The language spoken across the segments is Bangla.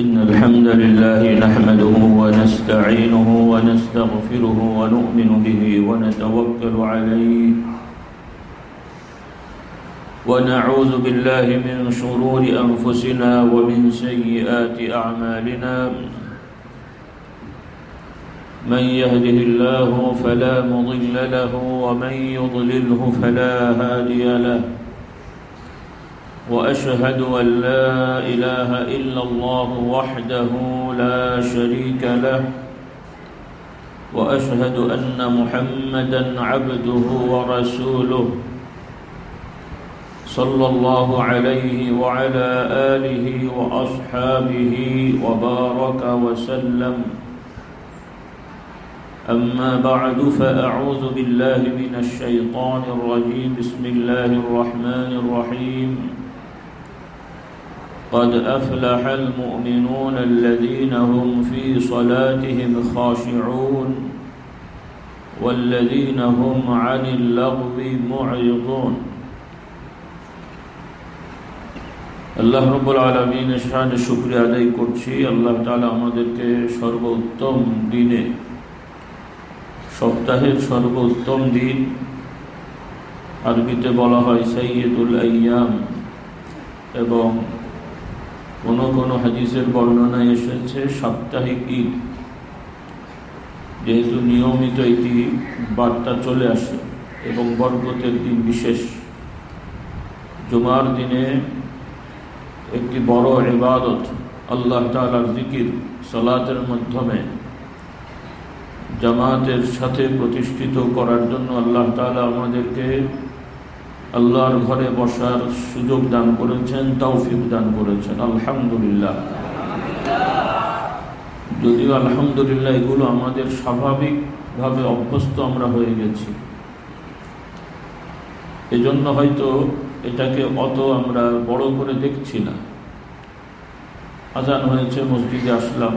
إن الحمد لله نحمده ونستعينه ونستغفره ونؤمن به ونتوكل عليه ونعوذ بالله من شرور أنفسنا ومن سيئات أعمالنا من يهده الله فلا مضل له ومن يضلله فلا هادي له وأشهد أن لا إله إلا الله وحده لا شريك له وأشهد أن محمدًا عبده ورسوله صلى الله عليه وعلى آله وأصحابه وبارك وسلم أما بعد فأعوذ بالله من الشيطان الرجيم بسم الله الرحمن الرحيم قد أفلح المؤمنون الذين هم في صلاتهم خاشعون والذين هم عن اللغو معرضون আল্লাহ রাব্বুল আলামিনের শানে শুকরিয়া আদায় করছি। আল্লাহ তাআলা আমাদেরকে সর্বোত্তম দিনে, সপ্তাহের সর্বোত্তম দিন, আরবিতে বলা হয় সাইয়্যিদুল আইয়াম, এবং কোন হাদিসের বর্ণনায় এসেছে সাপ্তাহিক ঈদ। যেহেতু নিয়মিত এটি বার্তা চলে আসে এবং বরকতের দিন বিশেষ, জুমার দিনে একটি বড় ইবাদত আল্লাহ তাআলার জিকির সালাতের মাধ্যমে জামাতের সাথে প্রতিষ্ঠিত করার জন্য আল্লাহ তাআলা আমাদেরকে আল্লাহর ঘরে বসার সুযোগ দান করেছেন, তৌফিক দান করেছেন। আলহামদুলিল্লাহ। যদিও আলহামদুলিল্লাহ এগুলো আমাদের স্বাভাবিকভাবে অভ্যস্ত আমরা হয়ে গেছি, এজন্য হয়তো এটাকে অত আমরা বড় করে দেখছি না। আজান হয়েছে, মসজিদে আসলাম,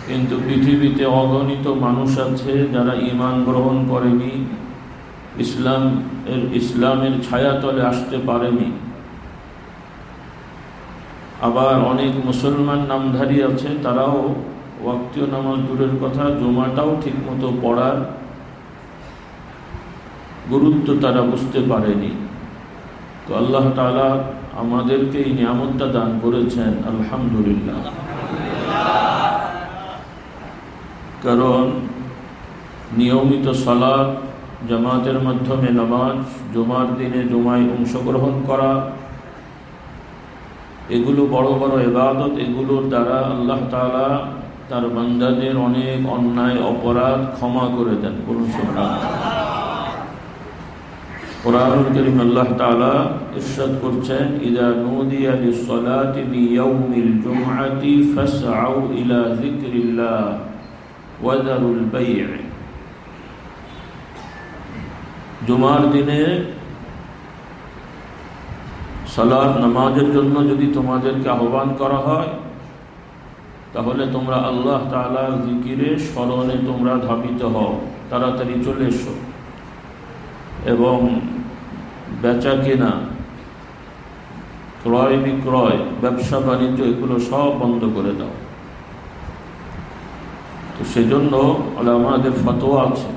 কিন্তু পৃথিবীতে অগণিত মানুষ আছে যারা ঈমান গ্রহণ করেনি, ইসলামের ছায়াতলে আসতে পারেনি। আবার অনেক মুসলমান নামধারী আছে, তারাও ওয়াক্তীয় নামাজ দূরের কথা, জুমাটাও ঠিকমতো পড়ার গুরুত্ব তারা বুঝতে পারেনি। তো আল্লাহ তাআলা আমাদেরকে এই নিয়ামতটা দান করেছেন, আলহামদুলিল্লাহ। কারণ নিয়মিত সালাত, জামাতের মাধ্যমে নামাজ, জুমার দিনে জুমায় অংশগ্রহণ করা, এগুলো বড় বড় ইবাদত। এগুলোর দ্বারা আল্লাহ তাআলা তার বান্দাদের অনেক অন্যায় অপরাধ ক্ষমা করে দেন। বলুন সুবহানাল্লাহ। কুরআনুল কারীম আল্লাহ তাআলা ইরশাদ করছেন, ইযা নুদিয়া লিস-সালাতি মিন ইয়াউমিল জুমআতি ফাসআউ ইলা যিকরিল্লাহ ওয়া যারুল বাই'। জুমার দিনে সালাত নামাজের জন্য যদি তোমাদেরকে আহ্বান করা হয়, তাহলে তোমরা আল্লাহ তাআলার জিকিরে, স্মরণে তোমরা ধাবিত হও, তাড়াতাড়ি চলে এসো, এবং বেচা কেনা, ক্রয় বিক্রয়, ব্যবসা বাণিজ্য, এগুলো সব বন্ধ করে দাও। তো সেজন্য উলামাদের ফতোয়া আছে,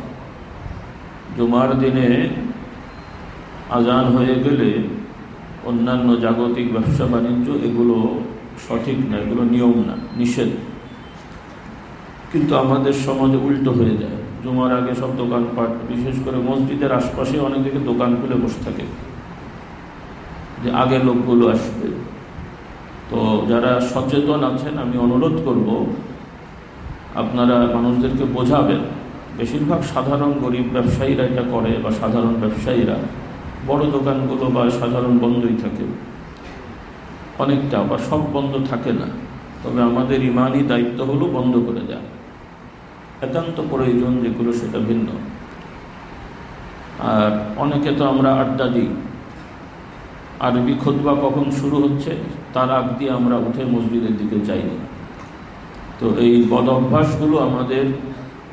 জুমার দিনে আজান হয়ে গেলে অন্যান্য জাগতিক ব্যবসা বাণিজ্য, এগুলো সঠিক না, এগুলো নিয়ম না, নিষেধ। কিন্তু আমাদের সমাজে উল্টো হয়ে যায়, জুমার আগে সব দোকানপাট, বিশেষ করে মসজিদের আশপাশে অনেক দিকে দোকান খুলে বসে থাকে, যে আগে লোকগুলো আসবে। তো যারা সচেতন আছেন, আমি অনুরোধ করব আপনারা মানুষদেরকে বোঝাবেন। বেশিরভাগ সাধারণ গরিব ব্যবসায়ীরা এটা করে, বা সাধারণ ব্যবসায়ীরা, বড় দোকানগুলো বা সাধারণ বন্ধই থাকে অনেকটা, বা সব বন্ধ থাকে না। তবে আমাদের ইমানি দায়িত্ব হলো বন্ধ করে দেওয়া, একান্ত প্রয়োজন যেগুলো সেটা ভিন্ন। আর অনেকে তো আমরা আড্ডা দিই, আরবি খুতবা কখন শুরু হচ্ছে তার আগ দিয়ে আমরা উঠে মসজিদের দিকে যাই না। তো এই বদ অভ্যাসগুলো আমাদের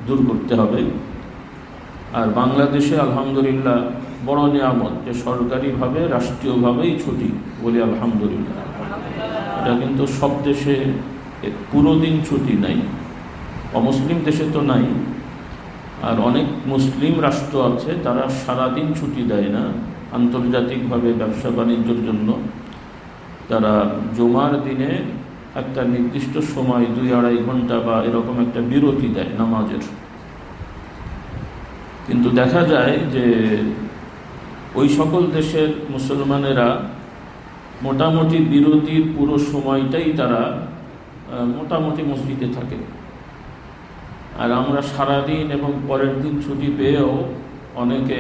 দূর করতে হবে। আর বাংলাদেশে আলহামদুলিল্লাহ বড় নিয়ামত যে সরকারিভাবে রাষ্ট্রীয়ভাবেই ছুটি, বলি আলহামদুলিল্লাহ। এটা কিন্তু সব দেশে পুরো দিন ছুটি নাই, অমুসলিম দেশে তো নাই। আর অনেক মুসলিম রাষ্ট্র আছে তারা সারাদিন ছুটি দেয় না, আন্তর্জাতিকভাবে ব্যবসা বাণিজ্যের জন্য তারা জুমার দিনে একটা নির্দিষ্ট সময় 2-2.5 ঘন্টা বা এরকম একটা বিরতি দেয় নামাজের। কিন্তু দেখা যায় যে ওই সকল দেশের মুসলমানেরা মোটামুটি বিরতির পুরো সময়টাই তারা মোটামুটি মসজিদে থাকে। আর আমরা সারাদিন এবং পরের দিন ছুটি পেয়েও অনেকে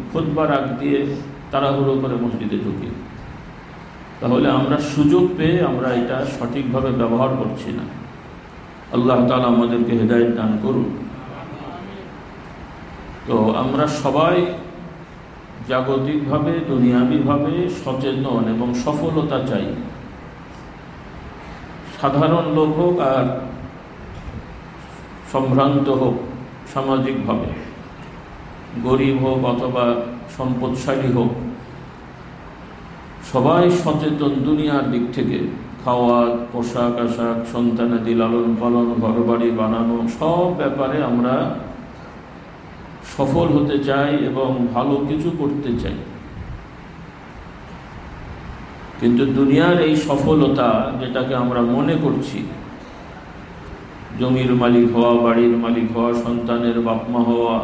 খুতবার আগ দিয়ে তাড়াহুড়ো করে মসজিদে ঢুকি। তাহলে আমরা সুযোগ পেয়ে আমরা এটা সঠিকভাবে ব্যবহার করছি না। আল্লাহ তাআলা আমাদেরকে হেদায়েত দান করুন। তো আমরা সবাই জাগতিকভাবে দুনিয়াবিভাবে সচেতন এবং সফলতা চাই। সাধারণ লোক হোক আর সম্ভ্রান্ত হোক, সামাজিকভাবে গরিব হোক অথবা সম্পদশালী হোক, সবাই সচেতন দুনিয়ার দিক থেকে। খাওয়া, পোশাক আশাক, সন্তানাদি লালন পালন, ঘরবাড়ি বানানো, সব ব্যাপারে আমরা সফল হতে চাই এবং ভালো কিছু করতে চাই। কিন্তু দুনিয়ার এই সফলতা যেটাকে আমরা মনে করছি, জমির মালিক হওয়া, বাড়ির মালিক হওয়া, সন্তানের বাপমা হওয়া,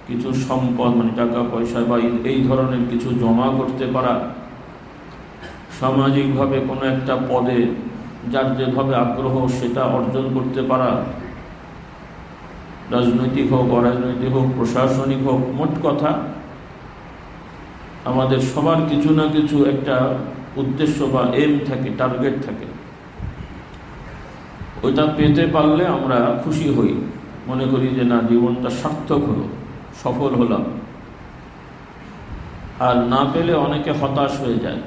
কিছু সম্পদ মানে টাকা পয়সা বা এই ধরনের কিছু জমা করতে পারা, সামাজিকভাবে কোনো একটা পদে যার যেভাবে আগ্রহ সেটা অর্জন করতে পারা, রাজনৈতিক হোক, অরাজনৈতিক হোক, প্রশাসনিক হোক, মোট কথা আমাদের সবার কিছু না কিছু একটা উদ্দেশ্য বা এম থাকে, টার্গেট থাকে। ওইটা পেতে পারলে আমরা খুশি হই, মনে করি যে না, জীবনটা সার্থক হলো, সফল হলাম। আর না পেলে অনেকে হতাশ হয়ে যায়,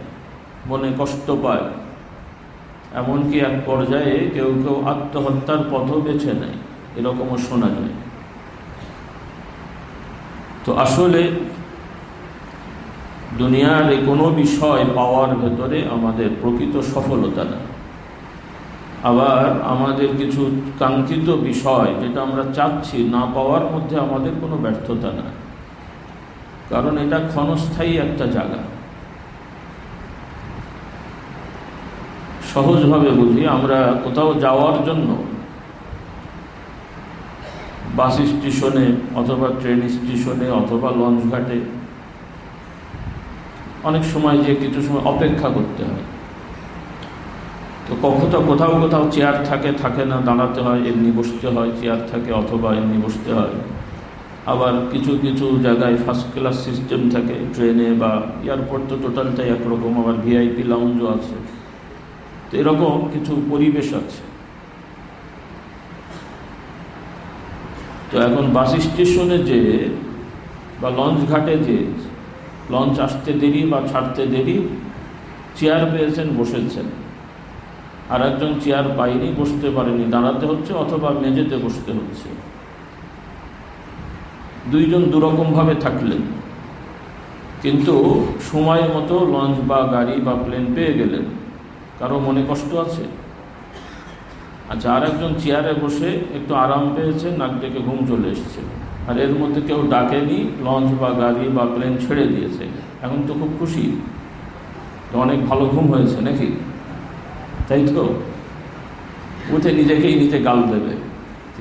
মনে কষ্ট পায়, এমনকি এক পর্যায়ে কেউ কেউ আত্মহত্যার পথও বেছে নেয়, এরকমও শোনা যায়। তো আসলে দুনিয়ার কোনো বিষয় পাওয়ার ভেতরে আমাদের প্রকৃত সফলতা না। আবার আমাদের কিছু কাঙ্ক্ষিত বিষয় যেটা আমরা চাচ্ছি না পাওয়ার মধ্যে আমাদের কোনো ব্যর্থতা না, কারণ এটা ক্ষণস্থায়ী একটা জায়গা। সহজভাবে বুঝি, আমরা কোথাও যাওয়ার জন্য বাস স্টেশনে অথবা ট্রেন স্টেশনে অথবা লঞ্চ ঘাটে অনেক সময় যে কিছু সময় অপেক্ষা করতে হয়। তো কোথাও কোথাও চেয়ার থাকে, থাকে না, দাঁড়াতে হয়, এমনি বসতে হয়, চেয়ার থাকে অথবা এমনি বসতে হয়। আবার কিছু কিছু জায়গায় ফার্স্ট ক্লাস সিস্টেম থাকে ট্রেনে বা এয়ারপোর্ট, তো টোটালটাই একরকম। আবার ভিআইপি লাউঞ্জও আছে। তো এরকম কিছু পরিবেশ আছে। তো এখন বাস স্টেশনে যে বা লঞ্চ ঘাটে যে লঞ্চ আসতে দেরি বা ছাড়তে দেরি, চেয়ার পেয়েছেন, বসেছেন, আর একজন চেয়ার পায়নি, বসতে পারেনি, দাঁড়াতে হচ্ছে অথবা মেঝেতে বসতে হচ্ছে। দুইজন দুরকমভাবে থাকলেন, কিন্তু সময় মতো লঞ্চ বা গাড়ি বা প্লেন পেয়ে গেলেন। কারো মনে কষ্ট আছে? আচ্ছা, আর একজন চেয়ারে বসে একটু আরাম পেয়েছে, নাক ডেকে ঘুম চলে এসছে, আর এর মধ্যে কেউ ডাকেনি, লঞ্চ বা গাড়ি বা প্লেন ছেড়ে দিয়েছে। এখন তো খুব খুশি, অনেক ভালো ঘুম হয়েছে নাকি? তাই তো উঠে নিজেকেই নিজে গাল দেবে,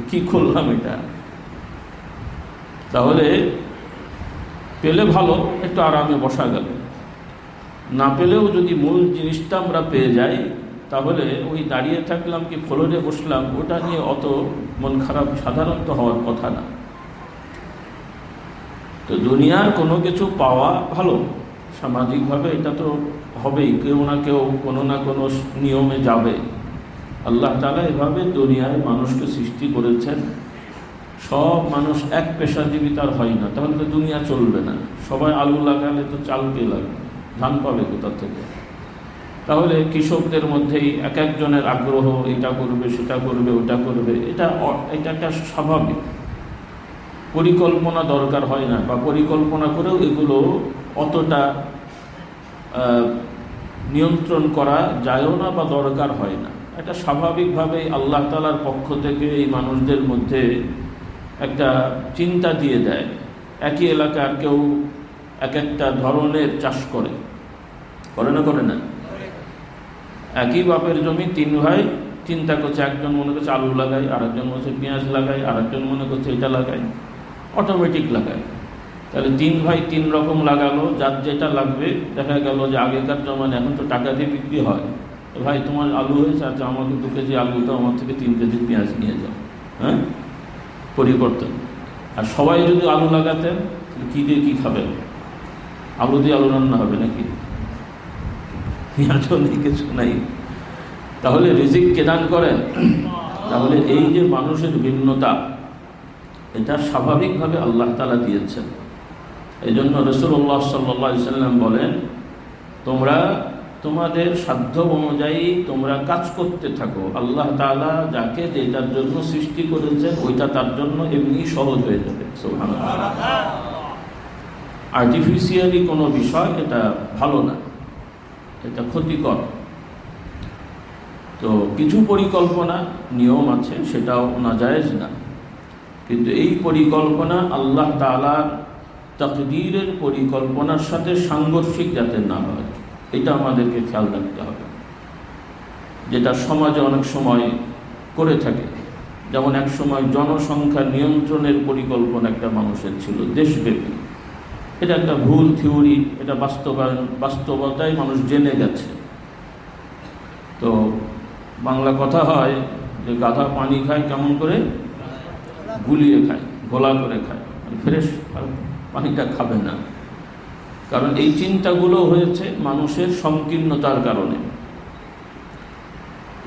কি করলাম এটা। তাহলে পেলে ভালো, একটু আরামে বসা গেল। না পেলেও যদি মূল জিনিসটা আমরা পেয়ে যাই, তাহলে ওই দাঁড়িয়ে থাকলাম কি ফ্লোরে বসলাম, ওটা নিয়ে অত মন খারাপ সাধারণত হওয়ার কথা না। তো দুনিয়ার কোনো কিছু পাওয়া ভালো, সামাজিকভাবে এটা তো হবেই, কেউ না কেউ কোনো না কোনো নিয়মে যাবে। আল্লাহ তাআলা এভাবে দুনিয়ায় মানুষকে সৃষ্টি করেছেন। সব মানুষ এক পেশাজীবী তার হয় না, তাহলে তো দুনিয়া চলবে না। সবাই আলু লাগালে তো চাল কে লাগবে, ধান পাবে কোথা থেকে? তাহলে কৃষকদের মধ্যেই এক একজনের আগ্রহ, এটা করবে, সেটা করবে, ওটা করবে, এটা একটা স্বাভাবিক। পরিকল্পনা দরকার হয় না, বা পরিকল্পনা করেও এগুলো অতটা নিয়ন্ত্রণ করা যায়ও না বা দরকার হয় না। এটা স্বাভাবিকভাবেই আল্লাহ তাআলার পক্ষ থেকে এই মানুষদের মধ্যে একটা চিন্তা দিয়ে দেয়। একই এলাকার কেউ এক একটা ধরনের চাষ করে না? একই বাপের জমি, 3 ভাই চিন্তা করছে, একজন মনে করছে আলু লাগাই, আরেকজন মনে করছে পেঁয়াজ লাগাই, আরেকজন মনে করছে এটা লাগাই, অটোমেটিক লাগায়। তাহলে 3 ভাই 3 রকম লাগালো, যার যেটা লাগবে। দেখা গেল যে আগেকার জমানে, এখন তো টাকা দিয়ে বিক্রি হয়, ভাই তোমার আলু হয়েছে, আচ্ছা আমাকে 2 কেজি আলু দাও, আমার থেকে 3 কেজি পেঁয়াজ নিয়ে যাও। হ্যাঁ, পরিবর্তন। আর সবাই যদি আলু লাগাতেন, কি দিয়ে কি খাবেন? আলু দিয়ে আলু রান্না হবে নাকি? পেঁয়াজও নেই, কিছু নাই। তাহলে রিজিক কে দান করেন? তাহলে এই যে মানুষের ভিন্নতা, এটা স্বাভাবিকভাবে আল্লাহ তাআলা দিয়েছেন। এই জন্য রাসূলুল্লাহ সাল্লাল্লাহু আলাইহি সাল্লাম বলেন, তোমরা তোমাদের সাধ্য অনুযায়ী তোমরা কাজ করতে থাকো। আল্লাহ তাআলা যাকে যেটার জন্য সৃষ্টি করেছেন ওইটা তার জন্য এমনি সহজ হয়ে যাবে। সুবহানাল্লাহ। আর্টিফিশিয়ালি কোনো বিষয় এটা ভালো না, এটা ক্ষতিকর। তো কিছু পরিকল্পনা নিয়ম আছে, সেটাও নাজায়েজ না, কিন্তু এই পরিকল্পনা আল্লাহ তাআলার তাকদীরের পরিকল্পনার সাথে সাংঘর্ষিক যাতে না হয়, এটা আমাদেরকে খেয়াল রাখতে হবে। যেটা সমাজে অনেক সময় করে থাকে, যেমন এক সময় জনসংখ্যা নিয়ন্ত্রণের পরিকল্পনা একটা মানুষের ছিল দেশব্যাপী। এটা একটা ভুল থিওরি, এটা বাস্তবতায় মানুষ জেনে গেছে। তো বাংলা কথা হয় যে গাধা পানি খায় কেমন করে? গুলিয়ে খায়, গোলা করে খায়, ফ্রেশ পানিটা খাবে না। কারণ এই চিন্তাগুলো হয়েছে মানুষের সংকীর্ণতার কারণে।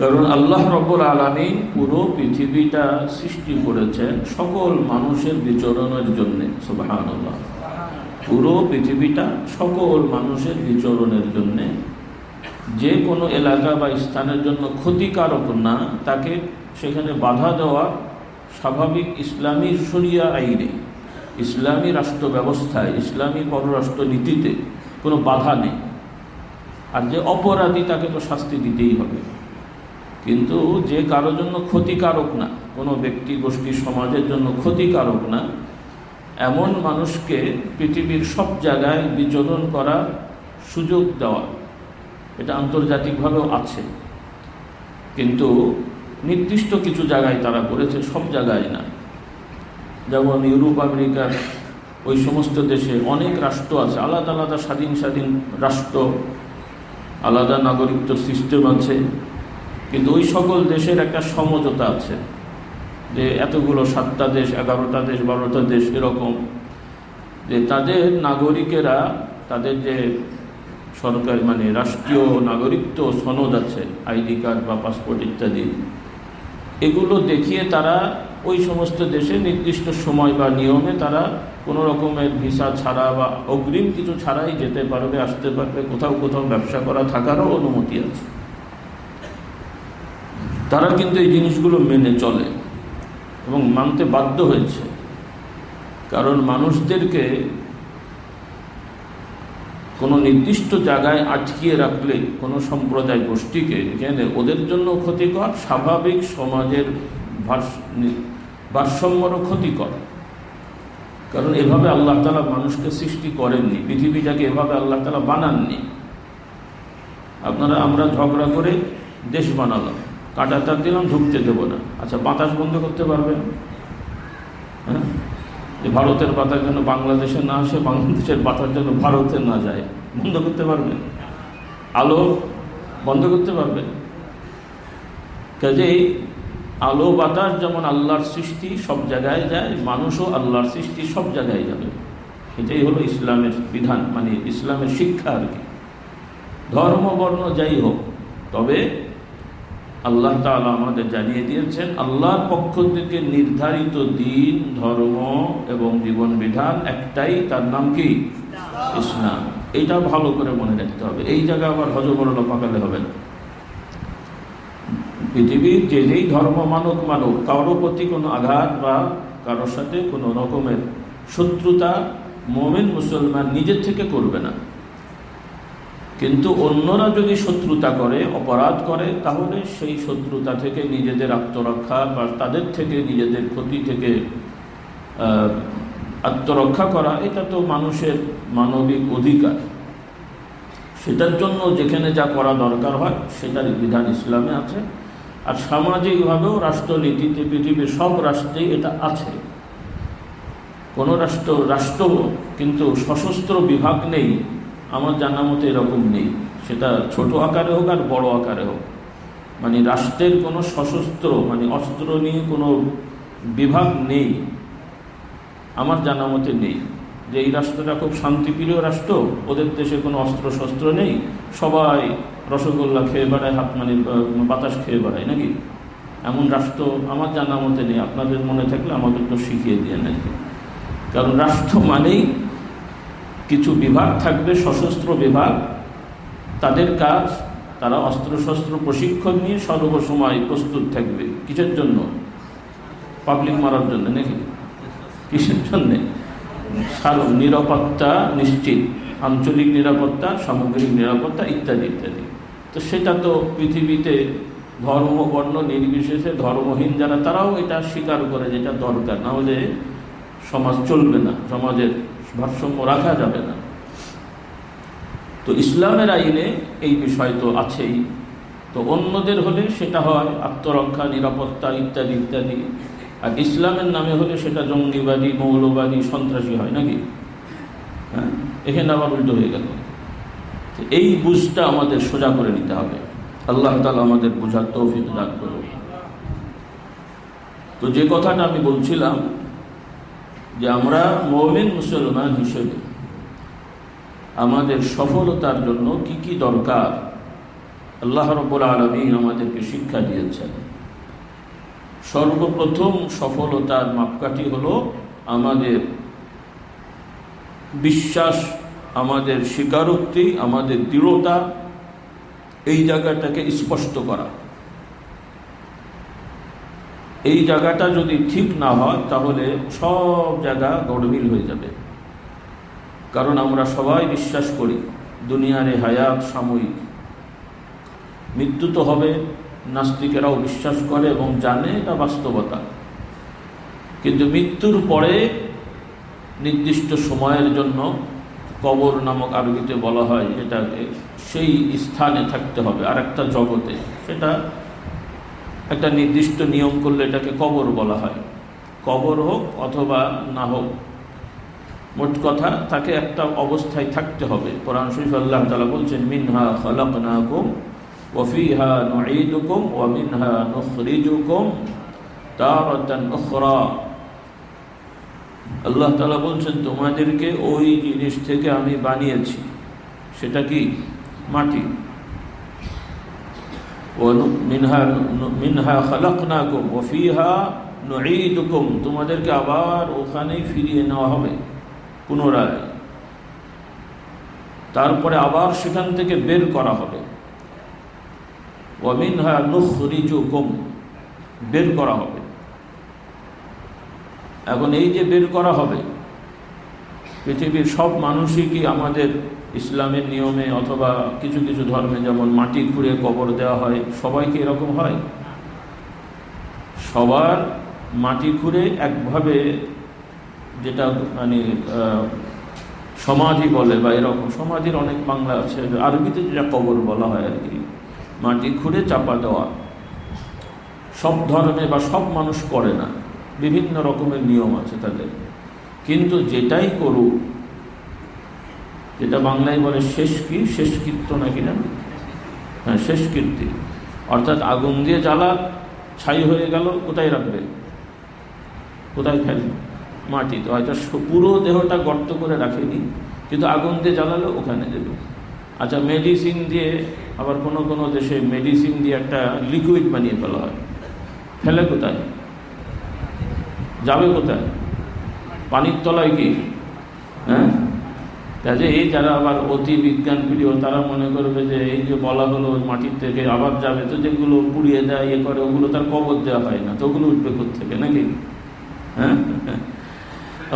কারণ আল্লাহ রাব্বুল আলামিন পুরো পৃথিবীটা সৃষ্টি করেছেন সকল মানুষের বিচরণের জন্য। সুবহানাল্লাহ। পুরো পৃথিবীটা সকল মানুষের বিচরণের জন্য, যে কোনো এলাকা বা স্থানের জন্য ক্ষতিকারক না, তাকে সেখানে বাধা দেওয়া স্বাভাবিক ইসলামী শরিয়া আইনে, ইসলামী রাষ্ট্র ব্যবস্থায়, ইসলামী পররাষ্ট্র নীতিতে কোনো বাধা নেই। আর যে অপরাধী তাকে তো শাস্তি দিতেই হবে। কিন্তু যে কারোর জন্য ক্ষতিকারক না, কোনো ব্যক্তি গোষ্ঠী সমাজের জন্য ক্ষতিকারক না, এমন মানুষকে পৃথিবীর সব জায়গায় বিচরণ করার সুযোগ দেওয়া, এটা আন্তর্জাতিকভাবেও আছে। কিন্তু নির্দিষ্ট কিছু জায়গায় তারা করেছে, সব জায়গায় না। যেমন ইউরোপ আমেরিকার ওই সমস্ত দেশে অনেক রাষ্ট্র আছে, আলাদা আলাদা স্বাধীন রাষ্ট্র, আলাদা নাগরিকত্ব সিস্টেম আছে। কিন্তু ওই সকল দেশের একটা সমঝোতা আছে যে এতগুলো 7টা দেশ, 11টা দেশ, 12টা দেশ, এরকম, যে তাদের নাগরিকেরা তাদের যে সরকারি মানে রাষ্ট্রীয় নাগরিকত্ব সনদ আছে, আইডি কার্ড বা পাসপোর্ট ইত্যাদি, এগুলো দেখিয়ে তারা ওই সমস্ত দেশে নির্দিষ্ট সময় বা নিয়মে তারা কোনো রকমের ভিসা ছাড়া বা অগ্রিম কিছু ছাড়াই যেতে পারবে, আসতে পারবে, কোথাও কোথাও ব্যবসা করা থাকারও অনুমতি আছে। তারা কিন্তু এই জিনিসগুলো মেনে চলে এবং মানতে বাধ্য হয়েছে। কারণ মানুষদেরকে কোনো নির্দিষ্ট জায়গায় আটকিয়ে রাখলে কোনো সম্প্রদায় গোষ্ঠীকে, এখানে ওদের জন্য ক্ষতিকর, স্বাভাবিক সমাজের ভারসাম্যরও ক্ষতিকর। কারণ এভাবে আল্লাহ তাআলা মানুষকে সৃষ্টি করেননি, পৃথিবীটাকে এভাবে আল্লাহ তাআলা বানাননি। আমরা ঝগড়া করে দেশ বানালাম, কাঁটা তার দিলাম, ঢুকতে দেবো না। আচ্ছা, বাতাস বন্ধ করতে পারবেন? হ্যাঁ, যে ভারতের বাতাস যেন বাংলাদেশে না আসে, বাংলাদেশের বাতাস যেন ভারতে না যায়, বন্ধ করতে পারবেন? আলো বন্ধ করতে পারবেন? কাজেই আলো বাতাস যেমন আল্লাহর সৃষ্টি, সব জায়গায় যায়, মানুষও আল্লাহর সৃষ্টি, সব জায়গায় যাবে। এটাই হলো ইসলামের বিধান, মানে ইসলামের শিক্ষা আর কি। ধর্ম বর্ণ যাই হোক, তবে আল্লাহ তাআলা আমাদের জানিয়ে দিয়েছেন আল্লাহর পক্ষ থেকে নির্ধারিত দিন, ধর্ম এবং জীবন বিধান একটাই, তার নাম কি? ইসলাম। এটা ভালো করে মনে রাখতে হবে। এই জায়গায় আবার হজবরল পাকালে হবে না। পৃথিবীর যে যেই ধর্ম মানুক, কারোর প্রতি কোনো আঘাত বা কারোর সাথে কোনো রকমের শত্রুতা মুমিন মুসলমান নিজের থেকে করবে না। কিন্তু অন্যরা যদি শত্রুতা করে, অপরাধ করে, তাহলে সেই শত্রুতা থেকে নিজেদের আত্মরক্ষা বা তাদের থেকে নিজেদের ক্ষতি থেকে আত্মরক্ষা করা, এটা তো মানুষের মানবিক অধিকার। সেটার জন্য যেখানে যা করা দরকার হয় সেটার বিধান ইসলামে আছে। আর সামাজিকভাবেও রাষ্ট্রনীতিতে পৃথিবীর সব রাষ্ট্রেই এটা আছে। কোনো রাষ্ট্র কিন্তু সশস্ত্র বিভাগ নেই, আমার জানা মতে এরকম নেই, সেটা ছোট আকারে হোক আর বড় আকারে হোক। মানে রাষ্ট্রের কোনো সশস্ত্র মানে অস্ত্র নিয়ে কোনো বিভাগ নেই, আমার জানা মতে নেই। যে এই রাষ্ট্রটা খুব শান্তিপ্রিয় রাষ্ট্র, ওদের দেশে কোনো অস্ত্র শস্ত্র নেই, সবাই রসগোল্লা খেয়ে বেড়ায়, হাত মানে বাতাস খেয়ে বেড়ায়, নাকি? এমন রাষ্ট্র আমার জানা মতে নেই। আপনাদের মনে থাকলে আমাদের তো শিখিয়ে দিয়ে নেন। কারণ রাষ্ট্র মানেই কিছু বিভাগ থাকবে, সশস্ত্র বিভাগ, তাদের কাজ, তারা অস্ত্রশস্ত্র প্রশিক্ষণ নিয়ে সর্বসময় প্রস্তুত থাকবে। কিসের জন্য? পাবলিক মারার জন্য, নাকি? কিসের জন্যে? নিরাপত্তা নিশ্চিত, আঞ্চলিক নিরাপত্তা, সামগ্রিক নিরাপত্তা ইত্যাদি ইত্যাদি। তো সেটা তো পৃথিবীতে ধর্ম বর্ণ নির্বিশেষে ধর্মহীন যারা, তারাও এটা স্বীকার করে, যেটা দরকার, না হলে সমাজ চলবে না, সমাজের ভারসাম্য রাখা যাবে না। তো ইসলামের আইনে এই বিষয় তো আছেই। তো অন্যদের হলে সেটা হয় আত্মরক্ষা, নিরাপত্তা ইত্যাদি ইত্যাদি। আর ইসলামের নামে হলে সেটা জঙ্গিবাদী, মৌলবাদী, সন্ত্রাসী হয়, নাকি? হ্যাঁ, এখানে আবার উল্টো হয়ে গেল। এই বুঝটা আমাদের সোজা করে নিতে হবে। আল্লাহ তাআলা আমাদের বোঝার তৌফিক দান করুন। তো যে কথাটা আমি বলছিলাম যে আমরা মুমিন মুসলমান হিসেবে আমাদের সফলতার জন্য কি কি দরকার আল্লাহ রাব্বুল আলামিন আমাদেরকে শিক্ষা দিয়েছেন। সর্বপ্রথম সফলতার মাপকাঠি হলো আমাদের বিশ্বাস, আমাদের স্বীকারোক্তি, আমাদের দৃঢ়তা, এই জায়গাটাকে স্পষ্ট করা। এই জায়গাটা যদি ঠিক না হয় তাহলে সব জায়গা গড়মিল হয়ে যাবে। কারণ আমরা সবাই বিশ্বাস করি দুনিয়ার এই হায়াত সাময়িক, মৃত্যু তো হবে, নাস্তিকেরাও বিশ্বাস করে এবং জানে এটা বাস্তবতা। কিন্তু মৃত্যুর পরে নির্দিষ্ট সময়ের জন্য কবর নামক আরবিতে বলা হয় যেটাকে, সেই স্থানে থাকতে হবে আর একটা জগতে, সেটা একটা নির্দিষ্ট নিয়ম করলে এটাকে কবর বলা হয়। কবর হোক অথবা না হোক, মোট কথা তাকে একটা অবস্থায় থাকতে হবে। কোরআন শরীফ আল্লাহ তাআলা বলছেন, মিনহা খালাকনাকুম ওয়া ফিহা নুঈদুকুম ওয়া মিনহা নুখরিজুকুম তারাতান উখরা। আল্লাহ তাআলা বলছেন তোমাদেরকে ওই জিনিস থেকে আমি বানিয়েছি। সেটা কি? মাটি। মিনহা খালাকনাকুম ওয়া ফিহা নুঈদুকুম, তোমাদেরকে আবার ওখানেই ফিরিয়ে নেওয়া হবে পুনরায়, তারপরে আবার সেখান থেকে বের করা হবে। ওয়া মিনহা নুখরিজুকুম, বের করা হবে। এখন এই যে বের করা হবে, পৃথিবীর সব মানুষই কি আমাদের ইসলামের নিয়মে অথবা কিছু কিছু ধর্মে যেমন মাটি খুঁড়ে কবর দেওয়া হয়, সবাই কি এরকম হয়? সবার মাটি খুঁড়ে একভাবে, যেটা মানে সমাধি বলে বা এরকম, সমাধির অনেক বাংলা আছে, আরবিতে যেটা কবর বলা হয় আর কি, মাটি খুঁড়ে চাপা দেওয়া সব ধর্মে বা সব মানুষ করে না, বিভিন্ন রকমের নিয়ম আছে তাদের। কিন্তু যেটাই করুক, যেটা বাংলায় বলে শেষকৃত্য নাকি না, হ্যাঁ শেষকৃত্য, অর্থাৎ আগুন দিয়ে জ্বালা, ছাই হয়ে গেল, কোথায় রাখবে? কোথায় ফেলবে? মাটিতে। হয়তো পুরো দেহটা গর্ত করে রাখেনি, কিন্তু আগুন দিয়ে জ্বালালো ওখানে দেবে। আচ্ছা, মেডিসিন দিয়ে, আবার কোনো কোনো দেশে মেডিসিন দিয়ে একটা লিকুইড বানিয়ে ফেলা হয়, ফেলে কোথায়? যাবে কোথায়? পানির তলায় কি? হ্যাঁ, কাজে এই যারা আবার অতি বিজ্ঞান প্রিয়, তারা মনে করবে যে এই যে বলা হলো মাটির থেকে আবার যাবে, তো যেগুলো পুড়িয়ে দেয় ইয়ে করে ওগুলো তার কবর দেওয়া হয় না, তো ওগুলো উঠবে কোত্থেকে, নাকি? হ্যাঁ,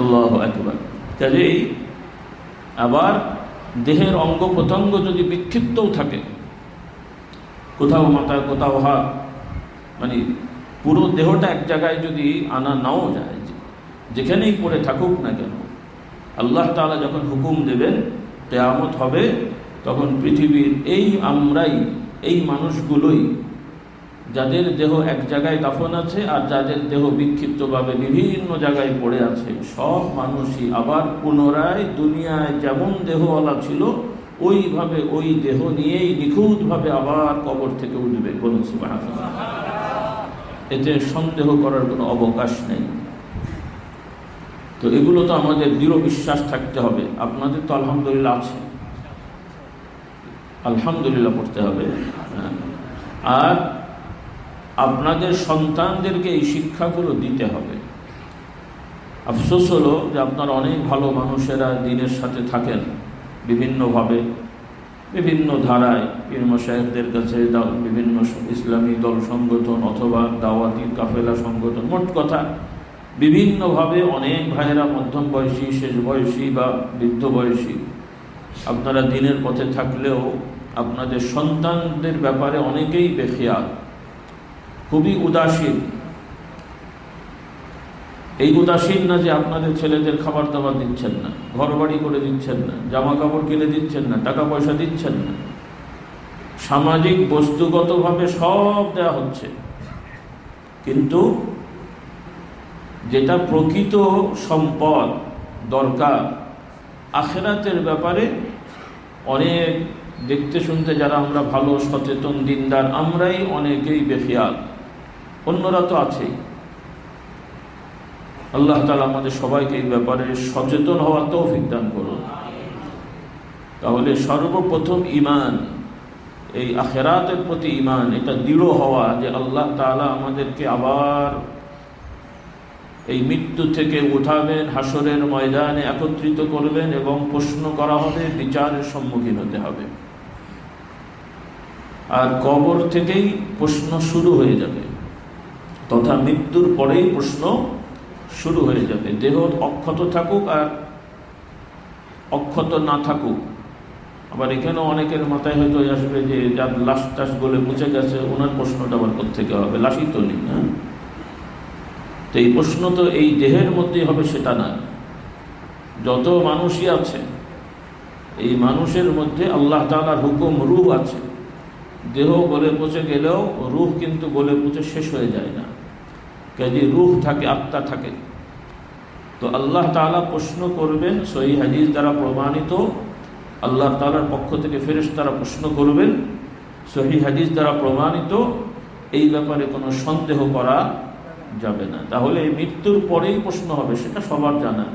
আল্লাহু আকবার। কাজেই আবার দেহের অঙ্গ প্রত্যঙ্গ যদি বিক্ষিপ্তও থাকে, কোথাও মাথায় কোথাও হাত, মানে পুরো দেহটা এক জায়গায় যদি আনা নাও যায়, যেখানেই পড়ে থাকুক না কেন, আল্লাহ তাআলা যখন হুকুম দেবেন কিয়ামত হবে, তখন পৃথিবীর এই মানুষগুলোই, যাদের দেহ এক জায়গায় দাফন আছে আর যাদের দেহ বিক্ষিপ্তভাবে বিভিন্ন জায়গায় পড়ে আছে, সব মানুষই আবার পুনরায় দুনিয়ায় যেমন দেহওয়ালা ছিল ওইভাবে ওই দেহ নিয়েই নিখুঁতভাবে আবার কবর থেকে উঠবে। বলুন সুবহানাল্লাহ। এতে সন্দেহ করার কোনো অবকাশ নেই। তো এগুলো তো আমাদের দৃঢ় বিশ্বাস থাকতে হবে। আপনাদের তো আলহামদুলিল্লাহ আছে, আলহামদুলিল্লাহ পড়তে হবে। আর আপনাদের সন্তানদেরকে এই শিক্ষাগুলো দিতে হবে। আফসোস হলো যে আপনারা অনেক ভালো মানুষেরা দিনের সাথে থাকেন, বিভিন্নভাবে বিভিন্ন ধারায় পীর মাশায়েখদের কাছে, বিভিন্ন ইসলামী দল সংগঠন অথবা দাওয়াতি কাফেলা সংগঠন, মোট কথা বিভিন্নভাবে অনেক ভাইয়েরা মধ্যম বয়সী, শেষ বয়সী বা বৃদ্ধ বয়সী, আপনারা দিনের পথে থাকলেও আপনাদের সন্তানদের ব্যাপারে অনেকেই বেখেয়াল, খুবই উদাসীন। এই উদাসীন না যে আপনাদের ছেলেদের খাবার দাবার দিচ্ছেন না, ঘর বাড়ি করে দিচ্ছেন না, জামা কাপড় কিনে দিচ্ছেন না, টাকা পয়সা দিচ্ছেন না, সামাজিক বস্তুগতভাবে সব দেওয়া হচ্ছে, কিন্তু যেটা প্রকৃত সম্পদ দরকার আখিরাতের ব্যাপারে অনেক দেখতে শুনতে যারা আমরা ভালো সচেতন দিনদার, আমরাই অনেকেই বেখেয়াল, অন্যরা তো আছেই। আল্লাহ তাআলা আমাদের সবাইকে এই ব্যাপারে সচেতন হওয়ার তৌফিক দান করুন। তাহলে সর্বপ্রথম ঈমান, এই আখিরাতের প্রতি ঈমান, এটা দৃঢ় হওয়া যে আল্লাহ তাআলা আমাদেরকে আবার এই মৃত্যু থেকে উঠাবেন, হাসরের ময়দানে একত্রিত করবেন এবং প্রশ্ন করা হবে, বিচারের সম্মুখীন হতে হবে। আর কবর থেকেই প্রশ্ন শুরু হয়ে যাবে, তথা মৃত্যুর পরেই প্রশ্ন শুরু হয়ে যাবে। দেহ অক্ষত থাকুক আর অক্ষত না থাকুক। আবার এখানেও অনেকের মাথায় হয়তো আসবে যে যার লাশ টাশ গলে মুছে গেছে, ওনার প্রশ্নটা আবার কোত্থেকে হবে, লাশই তো নেই। হ্যাঁ, তো এই প্রশ্ন তো এই দেহের মধ্যেই হবে সেটা না। যত মানুষই আছে এই মানুষের মধ্যে আল্লাহ তাআলার হুকুম, রূহ আছে। দেহ গলে পচে গেলেও রূহ কিন্তু গলে পচে শেষ হয়ে যায় না, কাজে রূহ থাকে, আত্মা থাকে। তো আল্লাহ তাআলা প্রশ্ন করবেন, সহিহ হাদিস দ্বারা প্রমাণিত, আল্লাহ তাআলার পক্ষ থেকে ফেরেশতারা প্রশ্ন করবেন, সহিহ হাদিস দ্বারা প্রমাণিত, এই ব্যাপারে কোনো সন্দেহ করা যাবে না। তাহলে মৃত্যুর পরেই প্রশ্ন হবে, সেটা সবার জানা।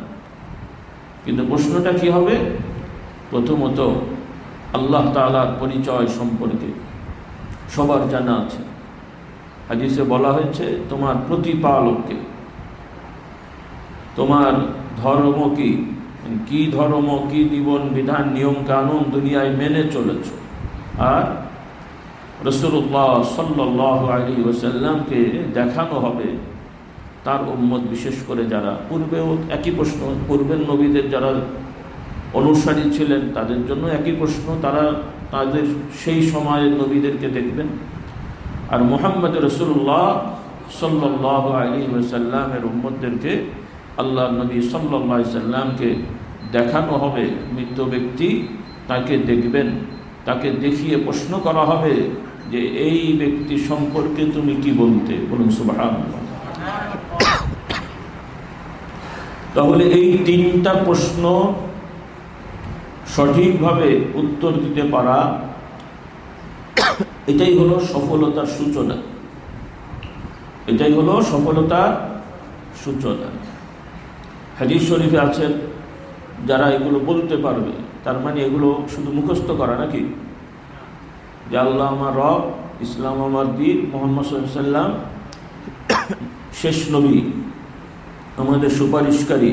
কিন্তু প্রশ্নটা কি হবে? প্রথমত আল্লাহ তাআলার পরিচয় সম্পর্কে সবার জানা আছে। হাদিসে বলা হয়েছে, তোমার প্রতিপালককে, তোমার ধর্ম কি, কি ধর্ম, কি জীবন বিধান নিয়ম কানুন দুনিয়ায় মেনে চলেছ। আর রাসূলুল্লাহ সাল্লাল্লাহু আলাইহি ওয়াসাল্লামকে দেখানো হবে তার উম্মত, বিশেষ করে যারা পূর্বেও একই প্রশ্ন, পূর্বের নবীদের যারা অনুসারী ছিলেন তাদের জন্য একই প্রশ্ন, তারা তাদের সেই সময়ের নবীদেরকে দেখবেন। আর মুহাম্মদ রাসূলুল্লাহ সাল্লাল্লাহু আলাইহি ওয়াসাল্লামের উম্মতদেরকে আল্লাহ নবী সাল্লাল্লাহু আলাইহি ওয়াসাল্লামকে দেখানো হবে। মৃত ব্যক্তি, তাকে দেখবেন, তাকে দেখিয়ে প্রশ্ন করা হবে যে এই ব্যক্তি সম্পর্কে তুমি কি বলতে। বলুন সুবহানাল্লাহ। তাহলে এই তিনটা প্রশ্ন সঠিকভাবে উত্তর দিতে পারা, এটাই হলো সফলতার সূচনা, এটাই হলো সফলতার সূচনা। হাদিস শরীফে আছে, যারা এগুলো বলতে পারবে, তার মানে এগুলো শুধু মুখস্থ করা নাকি, যে আল্লাহ আমার রব, ইসলাম আমার দ্বীন, মুহাম্মদ সাল্লাল্লাহু আলাইহি ওয়াসাল্লাম শেষ নবী, আমাদের সুপারিশকারী,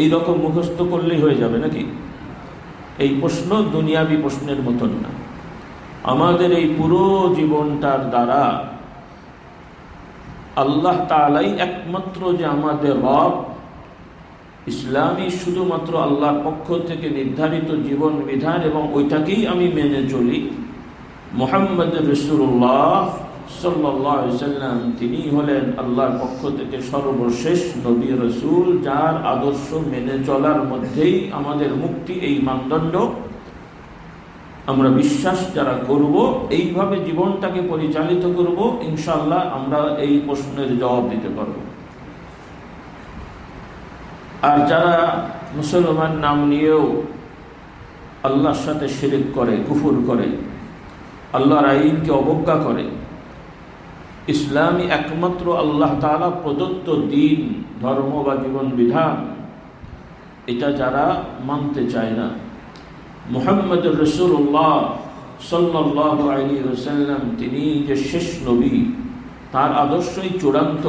এই রকম মুখস্থ করলেই হয়ে যাবে নাকি? এই প্রশ্ন দুনিয়াবি প্রশ্নের মতন না। আমাদের এই পুরো জীবনটার দ্বারা আল্লাহ তাআলাই একমাত্র যে আমাদের রব, ইসলামই শুধুমাত্র আল্লাহর পক্ষ থেকে নির্ধারিত জীবন বিধান এবং ওইটাকেই আমি মেনে চলি। মুহাম্মদ রাসূলুল্লাহ সাল্লাল্লাহু আলাইহি ওয়াসাল্লাম তিনি হলেন আল্লাহর পক্ষ থেকে সর্বশেষ নবী রাসূল, যার আদর্শ মেনে চলার মধ্যেই আমাদের মুক্তি। এই মানদণ্ড আমরা বিশ্বাস যারা করব, এইভাবে জীবনটাকে পরিচালিত করব, ইনশাআল্লাহ আমরা এই প্রশ্নের জবাব দিতে পারব। আর যারা মুসলমান নাম নিয়েও আল্লাহর সাথে শিরক করে, কুফর করে, আল্লাহর আইনকে অবজ্ঞা করে, ইসলামী একমাত্র আল্লাহ তাআলা প্রদত্ত দ্বীন, ধর্ম বা জীবন বিধান, এটা যারা মানতে চায় না, মুহাম্মদুর রাসূলুল্লাহ সাল্লাল্লাহু আলাইহি ওয়াসাল্লাম তিনি যে শেষ নবী, তার আদর্শই চূড়ান্ত,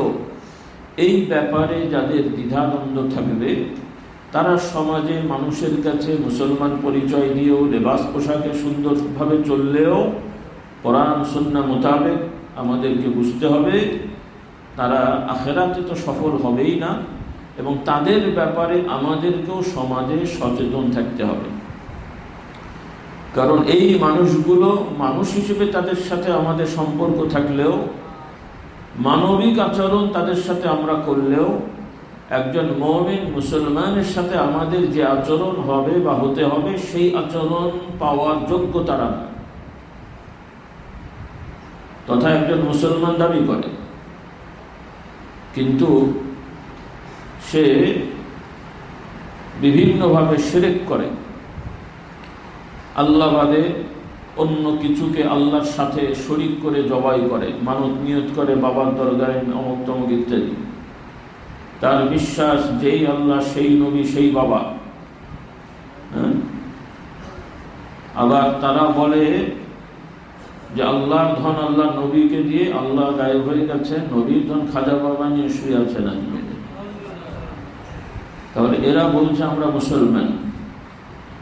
এই ব্যাপারে যাদের দ্বিধাদ্বন্দ্ব থাকবে, তারা সমাজে মানুষের কাছে মুসলমান পরিচয় দিয়েও, লেবাস পোশাকে সুন্দরভাবে চললেও, কোরআন সুন্নাহ মোতাবেক আমাদেরকে বুঝতে হবে তারা আখিরাতে তো সফল হবেই না, এবং তাদের ব্যাপারে আমাদেরকেও সমাজে সচেতন থাকতে হবে। কারণ এই মানুষগুলো মানুষ হিসেবে তাদের সাথে আমাদের সম্পর্ক থাকলেও, মানবিক আচরণ তাদের সাথে আমরা করলেও, একজন মুমিন মুসলমানের সাথে আমাদের যে আচরণ হবে বা হতে হবে, সেই আচরণ পাওয়ার যোগ্য তারা না। তথা একজন মুসলমান দাবি করে, কিন্তু সে বিভিন্নভাবে শিরক করে, আল্লাহ বাদে অন্য কিছুকে আল্লাহর সাথে শরীক করে জবাই করে, মানত নিয়ত করে বাবার দরগায় অমুক তমুক ইত্যাদি। তার বিশ্বাস যেই আল্লাহ সেই নবী সেই বাবা। আবার তারা বলে যে আল্লাহর ধন আল্লাহ নবীকে দিয়ে, আল্লাহ গায়েব হয়ে গেছে, নবীর ধন খাজা বাবা নিয়ে শুয়ে আছে না। তাহলে এরা বলছে আমরা মুসলমান।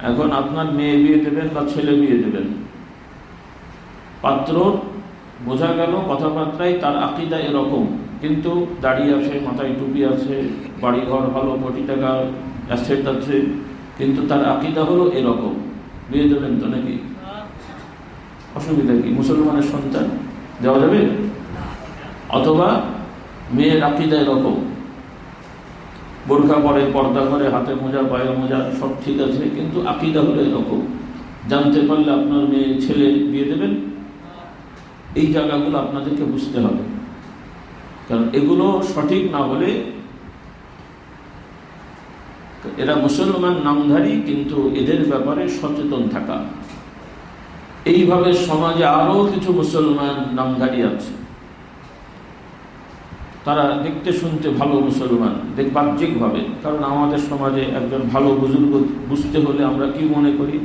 এখন আপনার মেয়ে বিয়ে দেবেন বা ছেলে বিয়ে দেবেন, পাত্র বোঝা গেল কথাবার্তায় তার আকীদা এরকম, কিন্তু দাড়ি আছে, মাথায় টুপি আছে, বাড়িঘর ভালো, কোটি টাকা অ্যাসেট আছে, কিন্তু তার আকীদা হলো এরকম, বিয়ে দেবেন তো নাকি? অসুবিধা কি? মুসলমানের সন্তান দেওয়া যাবে? অথবা মেয়ের আকীদা এরকম, বোরকা পরে, পর্দা করে, হাতে মোজা, পায়ে মোজা, সব ঠিক আছে, কিন্তু আকীদা হলো এরকম, জানতে পারলে আপনার মেয়ে ছেলে বিয়ে দেবেন? এই জায়গাগুলো আপনাদেরকে বুঝতে হবে, কারণ এগুলো সঠিক না হলে এরা মুসলমান নামধারী, কিন্তু এদের ব্যাপারে সচেতন থাকা। এইভাবে সমাজে আরো কিছু মুসলমান নামধারী আছে, তারা দেখতে শুনতে ভালো মুসলমান, বাহ্যিকভাবে। কারণ আমাদের সমাজে একজন ভালো বুজুর্গ বুঝতে হলে আমরা কি মনে করি?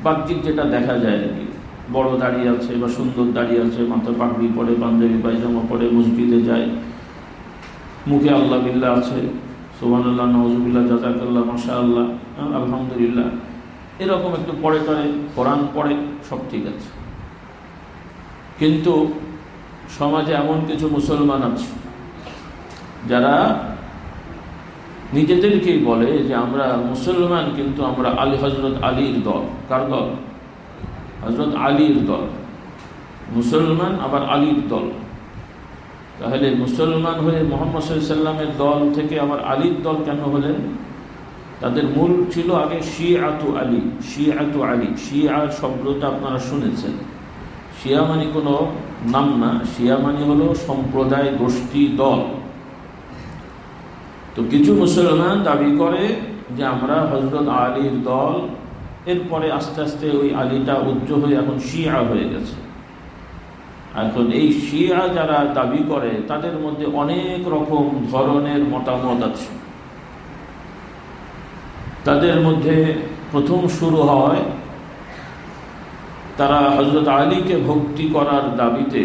বাহ্যিক যেটা দেখা যায় আর কি, বড় দাড়ি আছে বা সুন্দর দাড়ি আছে, মাথা পাগড়ি পরে, পাঞ্জাবি পায়জামা পরে, মসজিদে যায়, মুখে আল্লাহ বিল্লাহ আছে, সুবহানাল্লাহ, নাউজুবিল্লাহ, জাযাকাল্লাহ, মাশাআল্লাহ, আলহামদুলিল্লাহ, এরকম একটু পড়ে টরে, কোরআন পড়ে, সব ঠিক আছে। কিন্তু সমাজে এমন কিছু মুসলমান আছে যারা নিজেদেরকেই বলে যে আমরা মুসলমান, কিন্তু আমরা হযরত আলীর দল। কার দল? হযরত আলীর দল। মুসলমান আবার আলীর দল। তাহলে মুসলমান হয়ে মুহাম্মদ সাল্লাল্লাহু আলাইহি ওয়াসাল্লামের দল থেকে আবার আলীর দল কেন হলেন? তাদের মূল ছিল আগে শিয়াতু আলী। শিয়াতু আলী, শিয়া শব্দটা আপনারা শুনেছেন। শিয়া মানে কোনো নাম না, শিয়া মানে হলো সম্প্রদায়, গোষ্ঠী, দল। তো কিছু মুসলমান দাবি করে যে আমরা হযরত আলীর দল, এরপরে আস্তে আস্তে ওই আলীটা উচ্চ হয়ে এখন শিয়া হয়ে গেছে। এখন এই শিয়া যারা দাবি করে তাদের মধ্যে অনেক রকম ধরনের মতামত আছে। তাদের মধ্যে প্রথম শুরু হয়, তারা হযরত আলীকে ভক্তি করার দাবিতে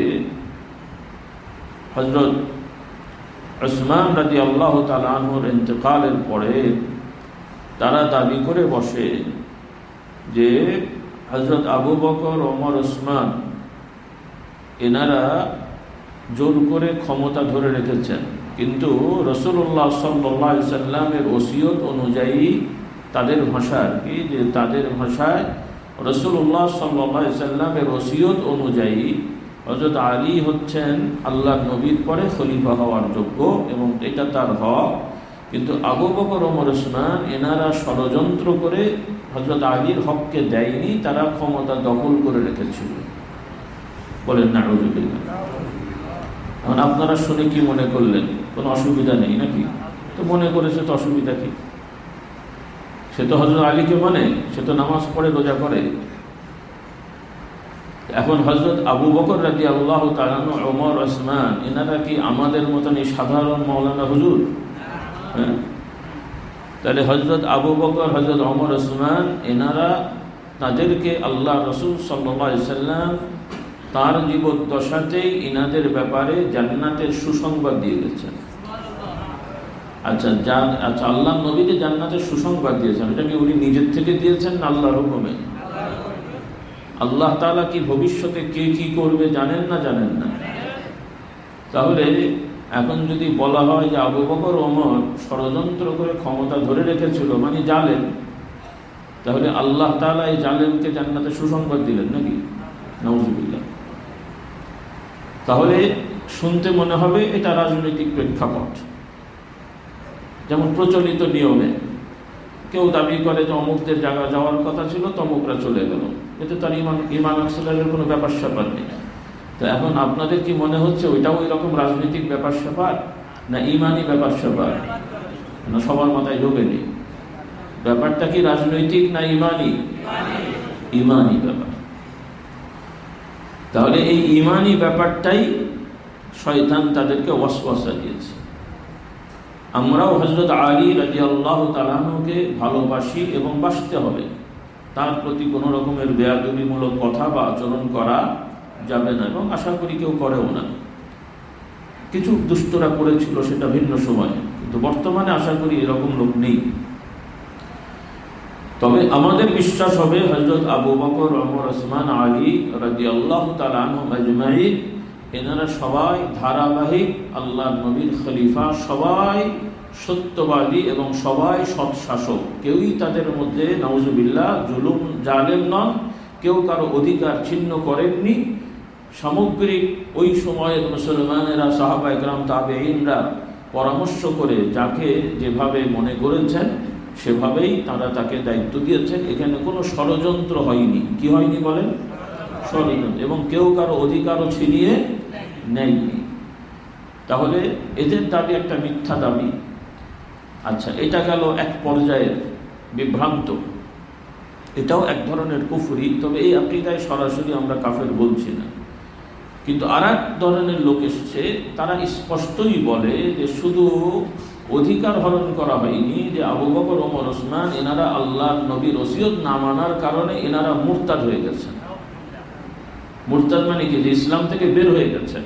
হযরত উসমান রাদিয়াল্লাহু তাআলা আনহুর ইন্তেকালের পরে তারা দাবি করে বসে যে হযরত আবু বকর, ওমর, উসমান এনারা জোর করে ক্ষমতা ধরে রেখেছেন, কিন্তু রাসূলুল্লাহ সাল্লাল্লাহু আলাইহি সাল্লামের ওসিয়ত অনুযায়ী তাদের ভাষা আর কি, যে তাদের ভাষায় রাসূলুল্লাহ সাল্লাল্লাহু আলাইহি সাল্লামের ওসিয়ত অনুযায়ী হযরত আলী হচ্ছেন আল্লাহর নবীর পরে খলিফা হওয়ার যোগ্য এবং এটা তার হক। কিন্তু আবু বকর, ওমর, ওসমান এনারা ষড়যন্ত্র করে হযরত আলীর হককে দেয়নি, তারা ক্ষমতা দখল করে রেখেছিল। বলেন নাউযুবিল্লাহ। এখন আপনারা শুনে কি মনে করলেন? কোনো অসুবিধা নেই নাকি? তো মনে করেছে তো অসুবিধা কি? সে তো হযরত আলীকে মানে, সে তো নামাজ পড়ে, রোজা করে। এখন হযরত আবু বকর রাদিয়াল্লাহু তাআলা আনহু, ওমর, ওসমান এনারা কি আমাদের মতনই সাধারণ মাওলানা হুজুর? হ্যাঁ, তাহলে হযরত আবু বকর, হযরত ওমর, ওসমান এনারা তাদেরকে আল্লাহ রাসূল সাল্লাল্লাহু আলাইহি সাল্লাম তার জীবদ্দশাতেই ইনাদের ব্যাপারে জান্নাতের সুসংবাদ দিয়ে গেছেন। আচ্ছা, আল্লাহ নবীকে জান্নাতের সুসংবাদ দিয়েছেন, এটা কি উনি নিজের থেকে দিয়েছেন না আল্লাহর হুকুমে? আল্লাহ তাআলা কি ভবিষ্যতে কে কি করবে জানেন না? জানেন না? তাহলে এখন যদি বলা হয় যে আবু বকর, ওমর ষড়যন্ত্র করে ক্ষমতা ধরে রেখেছিল, মানে জালেম, তাহলে আল্লাহ তাআলা এই জালেমকে জান্নাতের সুসংবাদ দিলেন নাকি? নাউযুবিল্লাহ। তাহলে শুনতে মনে হবে এটা রাজনৈতিক প্রেক্ষাপট। যেমন প্রচলিত নিয়মে কেউ দাবি করে যে অমুকদের জায়গা যাওয়ার কথা ছিল, তমুকরা চলে গেল, এতে তার ইমান আকসিলারের কোনো ব্যাপার স্যাপার নেই। তো এখন আপনাদের কি মনে হচ্ছে ওইটাও ওই রকম রাজনৈতিক ব্যাপার স্যাপার না ইমানি ব্যাপার স্যাপার? না সবার মাথায় ঢোকে নেই। ব্যাপারটা কি রাজনৈতিক না ইমানি? ইমানি ব্যাপার। তাহলে এই ইমানি ব্যাপারটাই শয়তান তাদেরকে ওয়াসওয়াসা দিয়েছে। আমরাও হযরত আলী রাদিয়াল্লাহু তাআলা আনহুকে ভালোবাসি এবং বাসতে হবে, তার প্রতি কোনো রকমের বেয়াদবিমূলক কথা বা আচরণ করা যাবে না, এবং আশা করি কেউ করেও না। কিছু দুষ্টরা করেছিল, সেটা ভিন্ন সময়, কিন্তু বর্তমানে আশা করি এরকম লোক নেই। তবে আমাদের বিশ্বাস হবে হযরত আবু বকর, ওমর, ওসমান, আলী রাদিয়াল্লাহু তাআলা আনহুম আজমাইন এনারা সবাই ধারাবাহিক আল্লাহর নবীর খলিফা, সবাই সত্যবাদী এবং সবাই সৎ শাসক। কেউই তাদের মধ্যে নাউযুবিল্লাহ জুলুম জালেম নন, কেউ কারো অধিকার ছিন্ন করেননি। সামগ্রিক ওই সময়ের মুসলমানেরা, সাহাবায়ে কেরাম, তাবেঈনরা পরামর্শ করে যাকে যেভাবে মনে করেছেন সেভাবেই তারা তাকে দায়িত্ব দিয়েছেন। এখানে কোনো ষড়যন্ত্র হয়নি। কি হয়নি বলেন? ষড়যন্ত্র। এবং কেউ কারো অধিকারও ছিনিয়ে নেয়নি। তাহলে এদের দাবি একটা মিথ্যা দাবি। আচ্ছা, এটা গেল এক পর্যায়ের বিভ্রান্ত, এটাও এক ধরনের কুফরি। তবে এই আকীদায় সরাসরি আমরা কাফের বলছি না। কিন্তু আর এক ধরনের লোক এসছে, তারা স্পষ্টই বলে যে শুধু অধিকার হরণ করা হয়নি, যে আবু বকর, ওমর, ওসমান এনারা আল্লাহর নবীর ওসিয়ত না মানার কারণে এনারা মুরতাদ হয়ে গেছেন। মুরতাদ মানে কি? যে ইসলাম থেকে বের হয়ে গেছেন।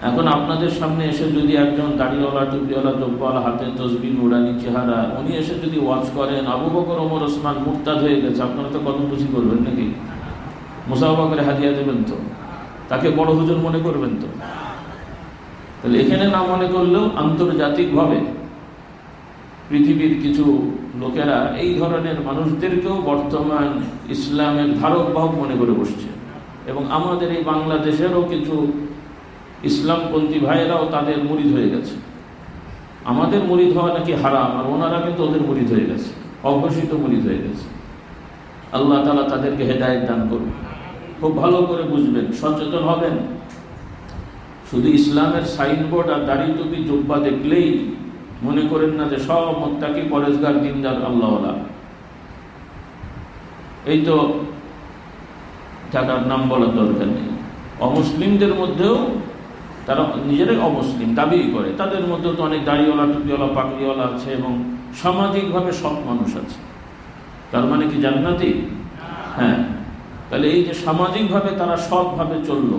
এখন আপনাদের সামনে এসে যদি একজন দাড়িওয়ালা, টুপিওয়ালা, জব্বাওয়ালা, হাতে তসবিহ, নুরানি চেহারা, উনি এসে যদি ওয়াজ করেন আবু বকর, ওমর, ওসমান মুরতাদ হয়ে গেছে, আপনারা তো কত খুশি করবেন নাকি? মুসাফা করে হাদিয়া দেবেন তো? তাকে বড় হুজুর মনে করবেন তো? তাহলে এখানে না মনে করলেও আন্তর্জাতিকভাবে পৃথিবীর কিছু লোকেরা এই ধরনের মানুষদেরকেও বর্তমান ইসলামের ধারক বাহক মনে করে বসছে। এবং আমাদের এই বাংলাদেশেরও কিছু ইসলামপন্থী ভাইয়েরাও তাদের মুরিদ হয়ে গেছে। আমাদের মুরিদ হওয়া নাকি হারাম, আর ওনারা কিন্তু ওদের মুরিদ হয়ে গেছে, অঘোষিত মুরিদ হয়ে গেছে। আল্লাহ তাআলা তাদেরকে হেদায়েত দান করুন। খুব ভালো করে বুঝবেন, সচেতন হবেন। শুধু ইসলামের সাইনবোর্ড আর দাড়ি, টুপি, জুব্বা দেখলেই মনে করেন না যে সব মুত্তাকি, পরেজগার, দিনদার, আল্লাহওয়ালা। এই তো টাকার নাম বলার দরকার নেই। অমুসলিমদের মধ্যেও তারা নিজেরাই অমুসলিম দাবি করে, তাদের মধ্যেও তো অনেক দাড়িওয়ালা, টুপিওয়ালা, পাগড়িওয়ালা আছে এবং সামাজিকভাবে সৎ মানুষ আছে। তার মানে কি জান্নাতি? হ্যাঁ। তাহলে এই যে সামাজিকভাবে তারা সৎভাবে চললো,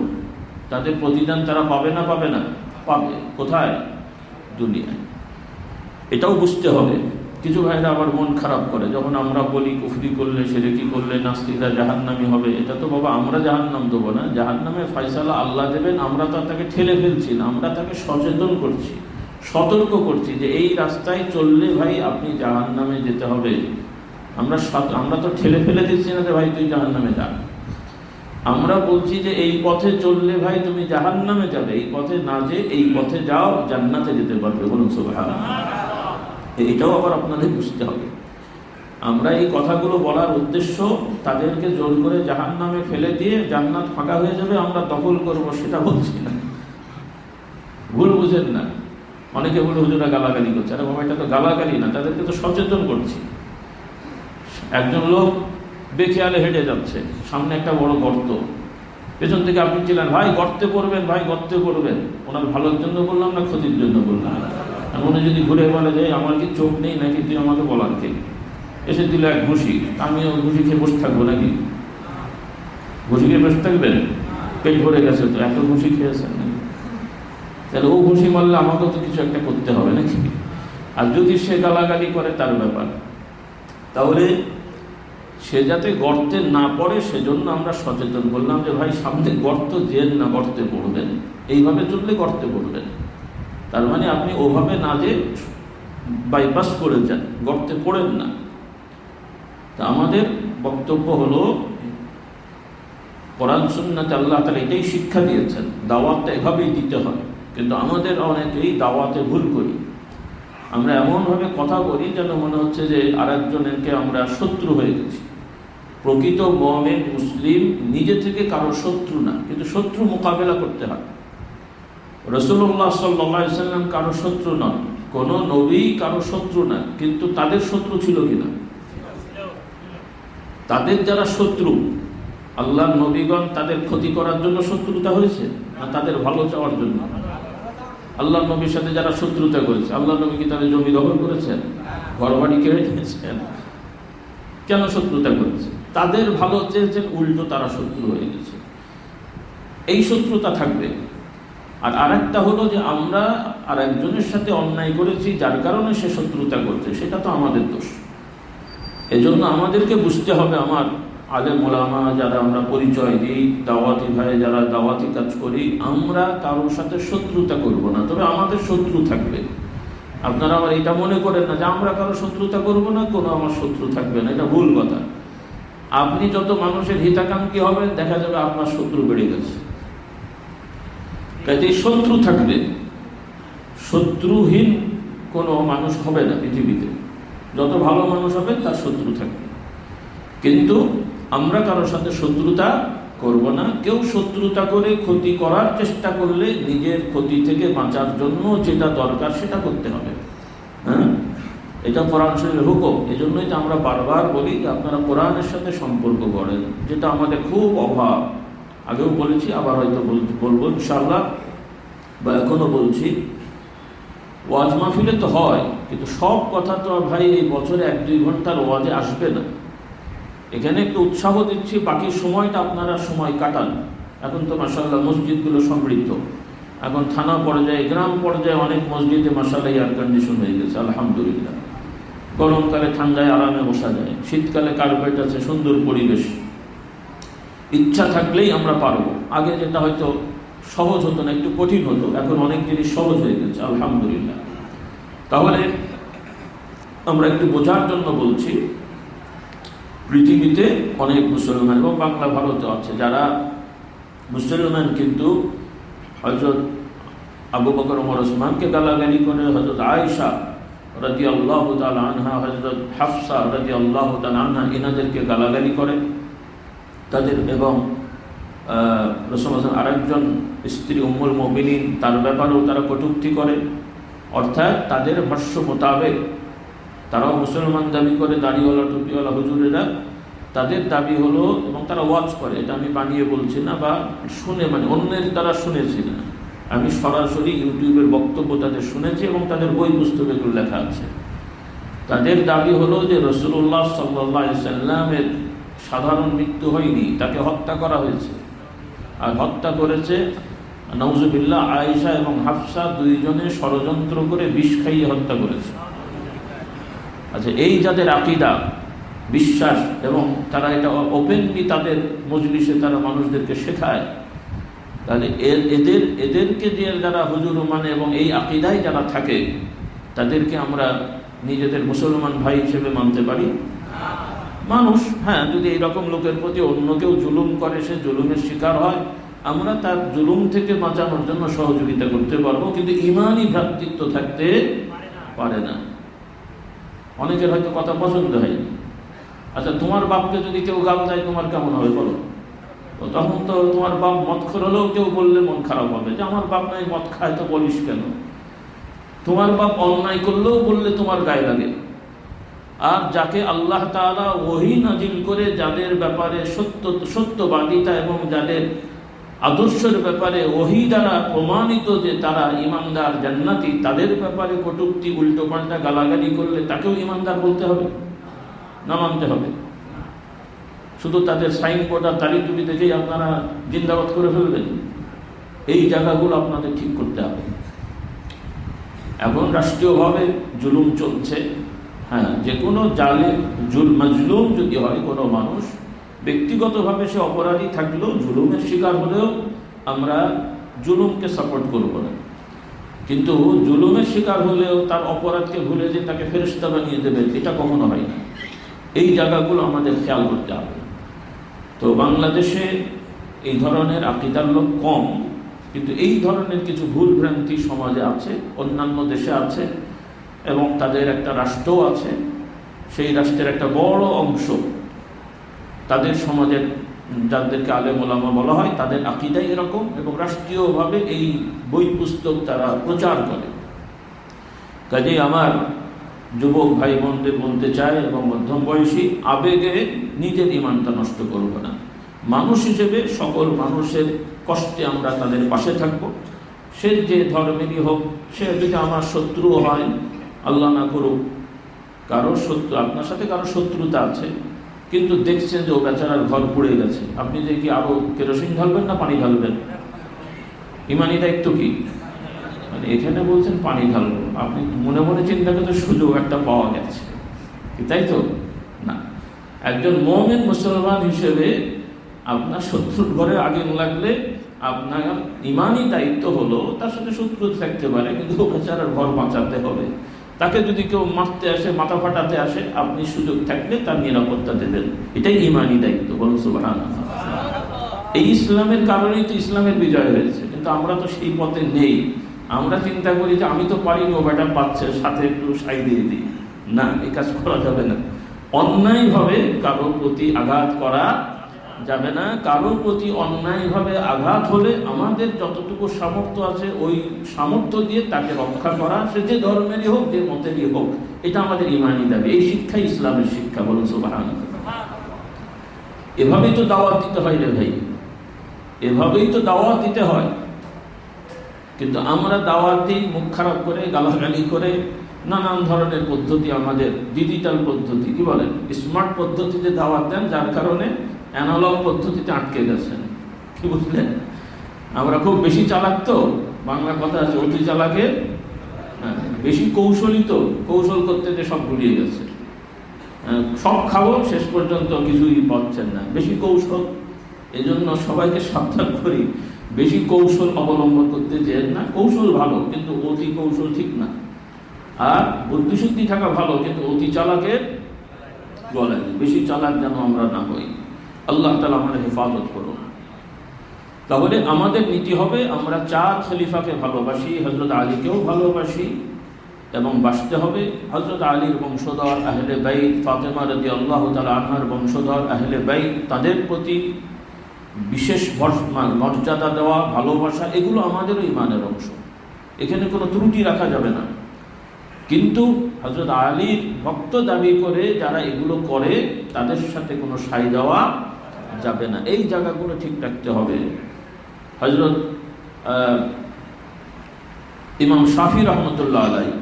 তাদের প্রতিদান তারা পাবে না? পাবে না? পাবে। কোথায়? দুনিয়ায়। এটাও বুঝতে হবে। কিছু ভাইরা আবার মন খারাপ করে যখন আমরা বলি কুফরি করলে, শিরকি করলে নাস্তিকরা জাহান্নামী হবে। এটা তো বাবা আমরা জাহান্নাম দেবো না, জাহান্নামের ফয়সালা আল্লাহ দেবেন। আমরা তো তাকে ঠেলে ফেলছি না, আমরা তাকে সচেতন করছি, সতর্ক করছি যে এই রাস্তায় চললে ভাই আপনি জাহান্নামে যেতে হবে। আমরা তো ঠেলে ফেলে দিচ্ছি না যে ভাই তুই জাহান্নামে যা। আমরা বলছি যে এই পথে চললে ভাই তুমি জাহান্নামে যাবে, এই পথে না যে এই পথে যাও জান্নাতে যেতে পারবে। বলুন সুবহানাল্লাহ। এটাও আবার আপনাদের বুঝতে হবে। আমরা এই কথাগুলো বলার উদ্দেশ্য তাদেরকে জোর করে জাহান্নামে ফেলে দিয়ে জান্নাত ফাঁকা হয়ে যাবে আমরা দখল করব সেটা বলছি না, ভুল বুঝেন না। অনেকে বলে হুজুরা গালাগালি করছে, আরে বাবা এটা তো গালাগালি না, তাদেরকে তো সচেতন করছি। একজন লোক বেখেয়ালে হেঁটে যাচ্ছে, সামনে একটা বড় গর্ত, পেছন থেকে আপনি ছিলেন ভাই গর্তে পড়বেন, ভাই গর্তে পড়বেন। ওনার ভালোর জন্য বললাম না ক্ষতির জন্য বললাম? এমন যদি ঘুরে বলে যে আমার কি চোখ নেই নাকি তুই আমাকে বলার কে, এসে দিল এক ঘুষি, আমিও ঘুষি খেয়ে বসে থাকবো নাকি? ঘুষি খেয়ে বসে থাকবেন? পেট ভরে গেছে তো, এত ঘুষি খেয়েছেন নাকি? তাহলে ও ঘুষি মারলে আমাকেও তো কিছু একটা করতে হবে নাকি? আর যদি সে গালাগালি করে তার ব্যাপার। তাহলে সে যাতে গর্তে না পড়ে সেজন্য আমরা সচেতন করলাম যে ভাই সামনে গর্ত যেন না, গর্তে পড়বেন, এইভাবে চললে গর্তে পড়বেন। তার মানে আপনি ওভাবে না যে বাইপাস করে যান, গর্তে পড়েন না। তা আমাদের বক্তব্য হলো কোরআন সুন্নাতে আল্লাহ তাআলা এটাই শিক্ষা দিয়েছেন, দাওয়াতটা এভাবেই দিতে হয়। কিন্তু আমাদের অনেকেই দাওয়াতে ভুল করি। আমরা এমনভাবে কথা বলি যেন মনে হচ্ছে যে আরেকজনকে আমরা শত্রু হয়ে গেছি। প্রকৃত মুমিন মুসলিম নিজে থেকে কারো শত্রু না, কিন্তু শত্রু মোকাবেলা করতে হয়। রাসূলুল্লাহ সাল্লাল্লাহু আলাইহি ওয়াসাল্লাম কারো শত্রু নন, কোন নবী কারো শত্রু না, কিন্তু তাদের শত্রু ছিল কিনা? তাদের যারা শত্রু, আল্লাহর নবীগণ তাদের ক্ষতি করার জন্য শত্রুতা হয়েছে না তাদের ভালো চাওয়ার জন্য? আল্লাহর নবীর সাথে যারা শত্রুতা করেছে, আল্লাহর নবী কি তাদের জমি দখল করেছেন, ঘরবাড়ি কেড়ে নিয়েছেন? কেন শত্রুতা করেছে? তাদের ভালো চেয়েছেন, উল্টো তারা শত্রু হয়ে গেছে। এই শত্রুতা থাকবে। আর আরেকটা হলো যে আমরা আর একজনের সাথে অন্যায় করেছি যার কারণে সে শত্রুতা করছে, সেটা তো আমাদের দোষ। এজন্য আমাদেরকে বুঝতে হবে, আমার আলেম ওলামা যারা আমরা পরিচয় দিই, দাওয়াতি ভাই যারা দাওয়াতি কাজ করি, আমরা কারোর সাথে শত্রুতা করব না, তবে আমাদের শত্রু থাকবে। আপনারা আবার এটা মনে করেন না যে আমরা কারো শত্রুতা করব না, কোনো আমার শত্রু থাকবে না, এটা ভুল কথা। আপনি যত মানুষের হিতাকাঙ্ক্ষী হবেন দেখা যাবে আপনার শত্রু বেড়ে গেছে। কাজে শত্রু থাকবে, শত্রুহীন কোনো মানুষ হবে না পৃথিবীতে। যত ভালো মানুষ হবে তার শত্রু থাকবে, কিন্তু আমরা কারোর সাথে শত্রুতা করব না। কেউ শত্রুতা করে ক্ষতি করার চেষ্টা করলে নিজের ক্ষতি থেকে বাঁচার জন্য যেটা দরকার সেটা করতে হবে। হ্যাঁ, এটা কোরআন শরীফের হুকুম। এই জন্যই তো আমরা বারবার বলি যে আপনারা কোরআনের সাথে সম্পর্ক করেন, যেটা আমাদের খুব অভাব। আগেও বলেছি, আবার হয়তো বলবো ইনশাআল্লাহ, বা এখনো বলছি। ওয়াজ মাহফিলে তো হয়, কিন্তু সব কথা তো ভাই এই বছরে 1-2 ঘন্টার ওয়াজে আসবে না। এখানে একটু উৎসাহ দিচ্ছি, বাকি সময়টা আপনারা সময় কাটান। এখন তো মাশাআল্লাহ মসজিদগুলো সমৃদ্ধ, এখন থানা পর্যায়ে, গ্রাম পর্যায়ে অনেক মসজিদে মাশাআল্লাহ এয়ার কন্ডিশন হয়ে গেছে, আলহামদুলিল্লাহ। গরমকালে ঠান্ডায় আরামে বসা যায়, শীতকালে কার্পেট আছে, সুন্দর পরিবেশ। ইচ্ছা থাকলেই আমরা পারবো। আগে যেটা হয়তো সহজ হতো না, একটু কঠিন হতো, এখন অনেক জিনিস সহজ হয়ে গেছে, আলহামদুলিল্লাহ। তাহলে আমরা একটু বোঝার জন্য বলছি, পৃথিবীতে অনেক মুসলমান এবং বাংলা ভারতে আছে যারা মুসলমান, কিন্তু হযরত আবু বকর ওমর ওসমানকে গালাগালি করে, হযরত আয়েশা রাদিয়াল্লাহু তাআলা আনহা, হযরত হাফসা রাদিয়াল্লাহু তাআলা আনহা এনাদেরকে গালাগালি করে তাদের, এবং রাসূলুল্লাহ আরেকজন স্ত্রী উম্মুল মুমিনিন তার ব্যাপারেও তারা কটূক্তি করে। অর্থাৎ তাদের ভাষ্য মোতাবেক তারাও মুসলমান দাবি করে, দাড়িওয়ালা টুপিওয়ালা হুজুরেরা, তাদের দাবি হলো, এবং তারা ওয়াজ করে, এটা আমি বানিয়ে বলছি না বা শুনে, মানে অন্যের দ্বারা শুনেছি না, আমি সরাসরি ইউটিউবের বক্তব্য তাদের শুনেছি এবং তাদের বই পুস্তকে লেখা আছে। তাদের দাবি হলো যে রাসূলুল্লাহ সাল্লাল্লাহু আলাইহি ওয়াসাল্লামের সাধারণ মৃত্যু হয়নি, তাকে হত্যা করা হয়েছে। আর হত্যা করেছে নাউজুবিল্লাহ আয়েশা এবং হাফসা, দুইজনে ষড়যন্ত্র করে বিষ খাইয়ে হত্যা করেছে। আচ্ছা, এই যাদের আকীদা, বিশ্বাস, এবং তারা এটা ওপেনলি তাদের মজলিসে তারা মানুষদেরকে শেখায়, তাহলে এদেরকে যে যারা হুজুর মানে এবং এই আকীদায় যারা থাকে, তাদেরকে আমরা নিজেদের মুসলমান ভাই হিসেবে মানতে পারি? মানুষ, হ্যাঁ, যদি এইরকম লোকের প্রতি অন্য কেউ জুলুম করে, সে জুলুমের শিকার হয়, আমরা তার জুলুম থেকে বাঁচানোর জন্য সহযোগিতা করতে পারবো, কিন্তু ইমানই ভ্রাতৃত্ব থাকতে পারে না। অনেকের হয়তো কথা পছন্দ হয়নি। আচ্ছা, তোমার বাপকে যদি কেউ গাল দেয় তোমার কেমন হবে বলো? তো তখন তো তোমার বাপ মদখোর হলেও কেউ বললে মন খারাপ হবে যে আমার বাপ নাই মদ খায়, তো বলিস কেন? তোমার বাপ অন্যায় করলেও বললে তোমার গায়ে লাগে। আর যাকে আল্লাহ তাআলা ওহী নাজিল করে যাদের ব্যাপারে সত্যবাদিতা এবং যাদের আদর্শের ব্যাপারে ওহী দ্বারা প্রমাণিত যে তারা ইমানদার জান্নাতি, তাদের ব্যাপারে কটূক্তি উল্টোপাল্টা গালাগালি করলে তাকেও ইমানদার বলতে হবে না মানতে হবে? শুধু তাদের সাইনবোর্ড আর দাড়ি টুপি দেখেই আপনারা জিন্দাবাদ করে ফেলবেন? এই জায়গাগুলো আপনাদের ঠিক করতে হবে। এখন রাষ্ট্রীয়ভাবে জুলুম চলছে, হ্যাঁ, যে কোনো জালেম মাজলুম যদি হয় কোনো মানুষ, ব্যক্তিগতভাবে সে অপরাধী থাকলেও, জুলুমের শিকার হলেও আমরা জুলুমকে সাপোর্ট করব না, কিন্তু জুলুমের শিকার হলেও তার অপরাধকে ভুলে যে তাকে ফেরেশতা বানিয়ে দেবেন, এটা কখনো হয় না। এই জায়গাগুলো আমাদের খেয়াল করতে হবে। তো বাংলাদেশে এই ধরনের আকীদার লোক কম, কিন্তু এই ধরনের কিছু ভুল ভ্রান্তি সমাজে আছে, অন্যান্য দেশে আছে, এবং তাদের একটা রাষ্ট্রও আছে। সেই রাষ্ট্রের একটা বড় অংশ, তাদের সমাজের যাদেরকে আলেম ওলামা বলা হয়, তাদের আকীদাই এরকম, এবং রাষ্ট্রীয়ভাবে এই বই পুস্তক তারা প্রচার করে। কাজেই আমার যুবক ভাই বোনদের বলতে চাই, এবং মধ্যম বয়সী, আবেগে নিজের ঈমানটা নষ্ট করব না। মানুষ হিসেবে সকল মানুষের কষ্টে আমরা তাদের পাশে থাকব। সে যে ধর্মেরই হোক, সে যদি আমার শত্রুও হয়, আল্লাহ না করুক, কারো শত্রু, আপনার সাথে কারো শত্রুতা আছে, কিন্তু দেখছেন যে ও বেচারার ঘর পুড়ে গেছে, আপনি যে কি আরো কেরোসিন ঢালবেন না পানি ঢালবেন? ইমানি দায়িত্ব কি? মানে এখানে বলছেন পানি ঢালবো, আপনি মনে মনে চিন্তা করতে সুযোগ একটা পাওয়া গেছে, তাই তো না? একজন মুমিন মুসলমান হিসেবে আপনার শত্রুর ঘরে আগুন লাগলে আপনার ইমানি দায়িত্ব হলো, তার সাথে শত্রু থাকতে পারে, কিন্তু বেচারার ঘর বাঁচাতে হবে। তাকে যদি কেউ মারতে আসে, মাথা ফাটাতে আসে, আপনি সুযোগ থাকলে তার নিরাপত্তা দেবেন। এটাই ইমানি দায়িত্ব। বলুন সুবহানাল্লাহ। এই ইসলামের কারণেই তো ইসলামের বিজয় হয়েছে, কিন্তু আমরা তো সেই পথে নেই। আমরা চিন্তা করি যে আমি তো পারিনি, ও বেটা পাচ্ছে, সাথে একটু সাই দিয়ে দিই। না, এই কাজ করা যাবে না। অন্যায়ভাবে কারো প্রতি আঘাত করা যাবে না। কারো প্রতি অন্যায়ভাবে আঘাত হলে আমাদের যতটুকু সামর্থ্য আছে, ওই সামর্থ্য দিয়ে তাকে রক্ষা করা, সে যে ধর্মেরই হোক, যে মতেরই হোক, এটা আমাদের ইমানি দাবি। এই শিক্ষাই ইসলামের শিক্ষা। বলুন সুবহানাল্লাহ। এভাবেই তো দাওয়াত দিতে হয় রে ভাই, এভাবেই তো দাওয়াত দিতে হয়। কিন্তু আমরা দাওয়াত দিই মুখ খারাপ করে, গালাগালি করে, নানান ধরনের পদ্ধতি, আমাদের ডিজিটাল পদ্ধতি, কি বলেন, স্মার্ট পদ্ধতিতে দাওয়াত দেন, যার কারণে অ্যানালগ পদ্ধতিতে আটকে গেছেন। কি বুঝলেন? আমরা খুব বেশি চালাক, তো বাংলা কথা আছে, অতি চালাকে বেশি কৌশলী, তো কৌশল করতে যে সব ভুলিয়ে গেছে। সব খাবো, শেষ পর্যন্ত কিছুই পাচ্ছেন না, বেশি কৌশল। এজন্য সবাইকে সাবধান করি, বেশি কৌশল অবলম্বন করতে যেন না। কৌশল ভালো, কিন্তু অতি কৌশল ঠিক না। আর বুদ্ধিশুদ্ধি থাকা ভালো, কিন্তু অতি চালাকের গলায়, বেশি চালাক যেন আমরা না হই। আল্লাহ তাআলা আমাদের হেফাজত করুন। তাহলে আমাদের নীতি হবে, আমরা 4 খলিফাকে ভালোবাসি, হযরত আলীকেও ভালোবাসি, এবং বাসতে হবে হযরত আলীর বংশধর আহলে বাইত, ফাতেমা রাদিয়াল্লাহু তাআলা আনহার বংশধর আহলে বাইত, তাদের প্রতি বিশেষ মর্যাদা দেওয়া, ভালোবাসা, এগুলো আমাদেরও ইমানের অংশ। এখানে কোনো ত্রুটি রাখা যাবে না। কিন্তু হযরত আলীর ভক্ত দাবি করে যারা এগুলো করে, তাদের সাথে কোনো সাই দেওয়া যাবে না। এই জায়গাগুলো ঠিক রাখতে হবে। হযরত ইমাম শাফি রহমতুল্লাহ আলাইহি,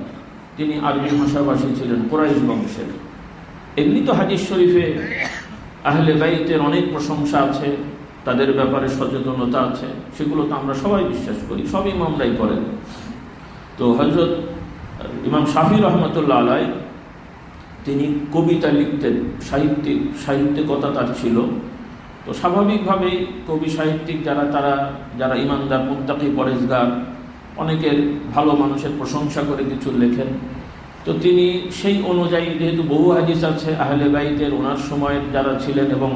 তিনি আরবি ভাষাভাষী ছিলেন, কুরাইশ বংশের। এমনি তো হাদিস শরীফে আহলে বাইতের অনেক প্রশংসা আছে, তাদের ব্যাপারে সচেতনতা আছে, সেগুলো তো আমরা সবাই বিশ্বাস করি, সব ইমামরাই করেন। তো হযরত ইমাম শাফি রহমতুল্লাহ আলাইহি তিনি কবিতা লিখতেন, সাহিত্যিকতা তার ছিল। তো স্বাভাবিকভাবেই কবি সাহিত্যিক যারা ইমানদার, মুত্তাকি, পরেজগার, অনেকের ভালো মানুষের প্রশংসা করে কিছু লেখেন। তো তিনি সেই অনুযায়ী, যেহেতু বহু হাদিস আছে আহলে বাইতের ওনার সময়ের যারা ছিলেন এবং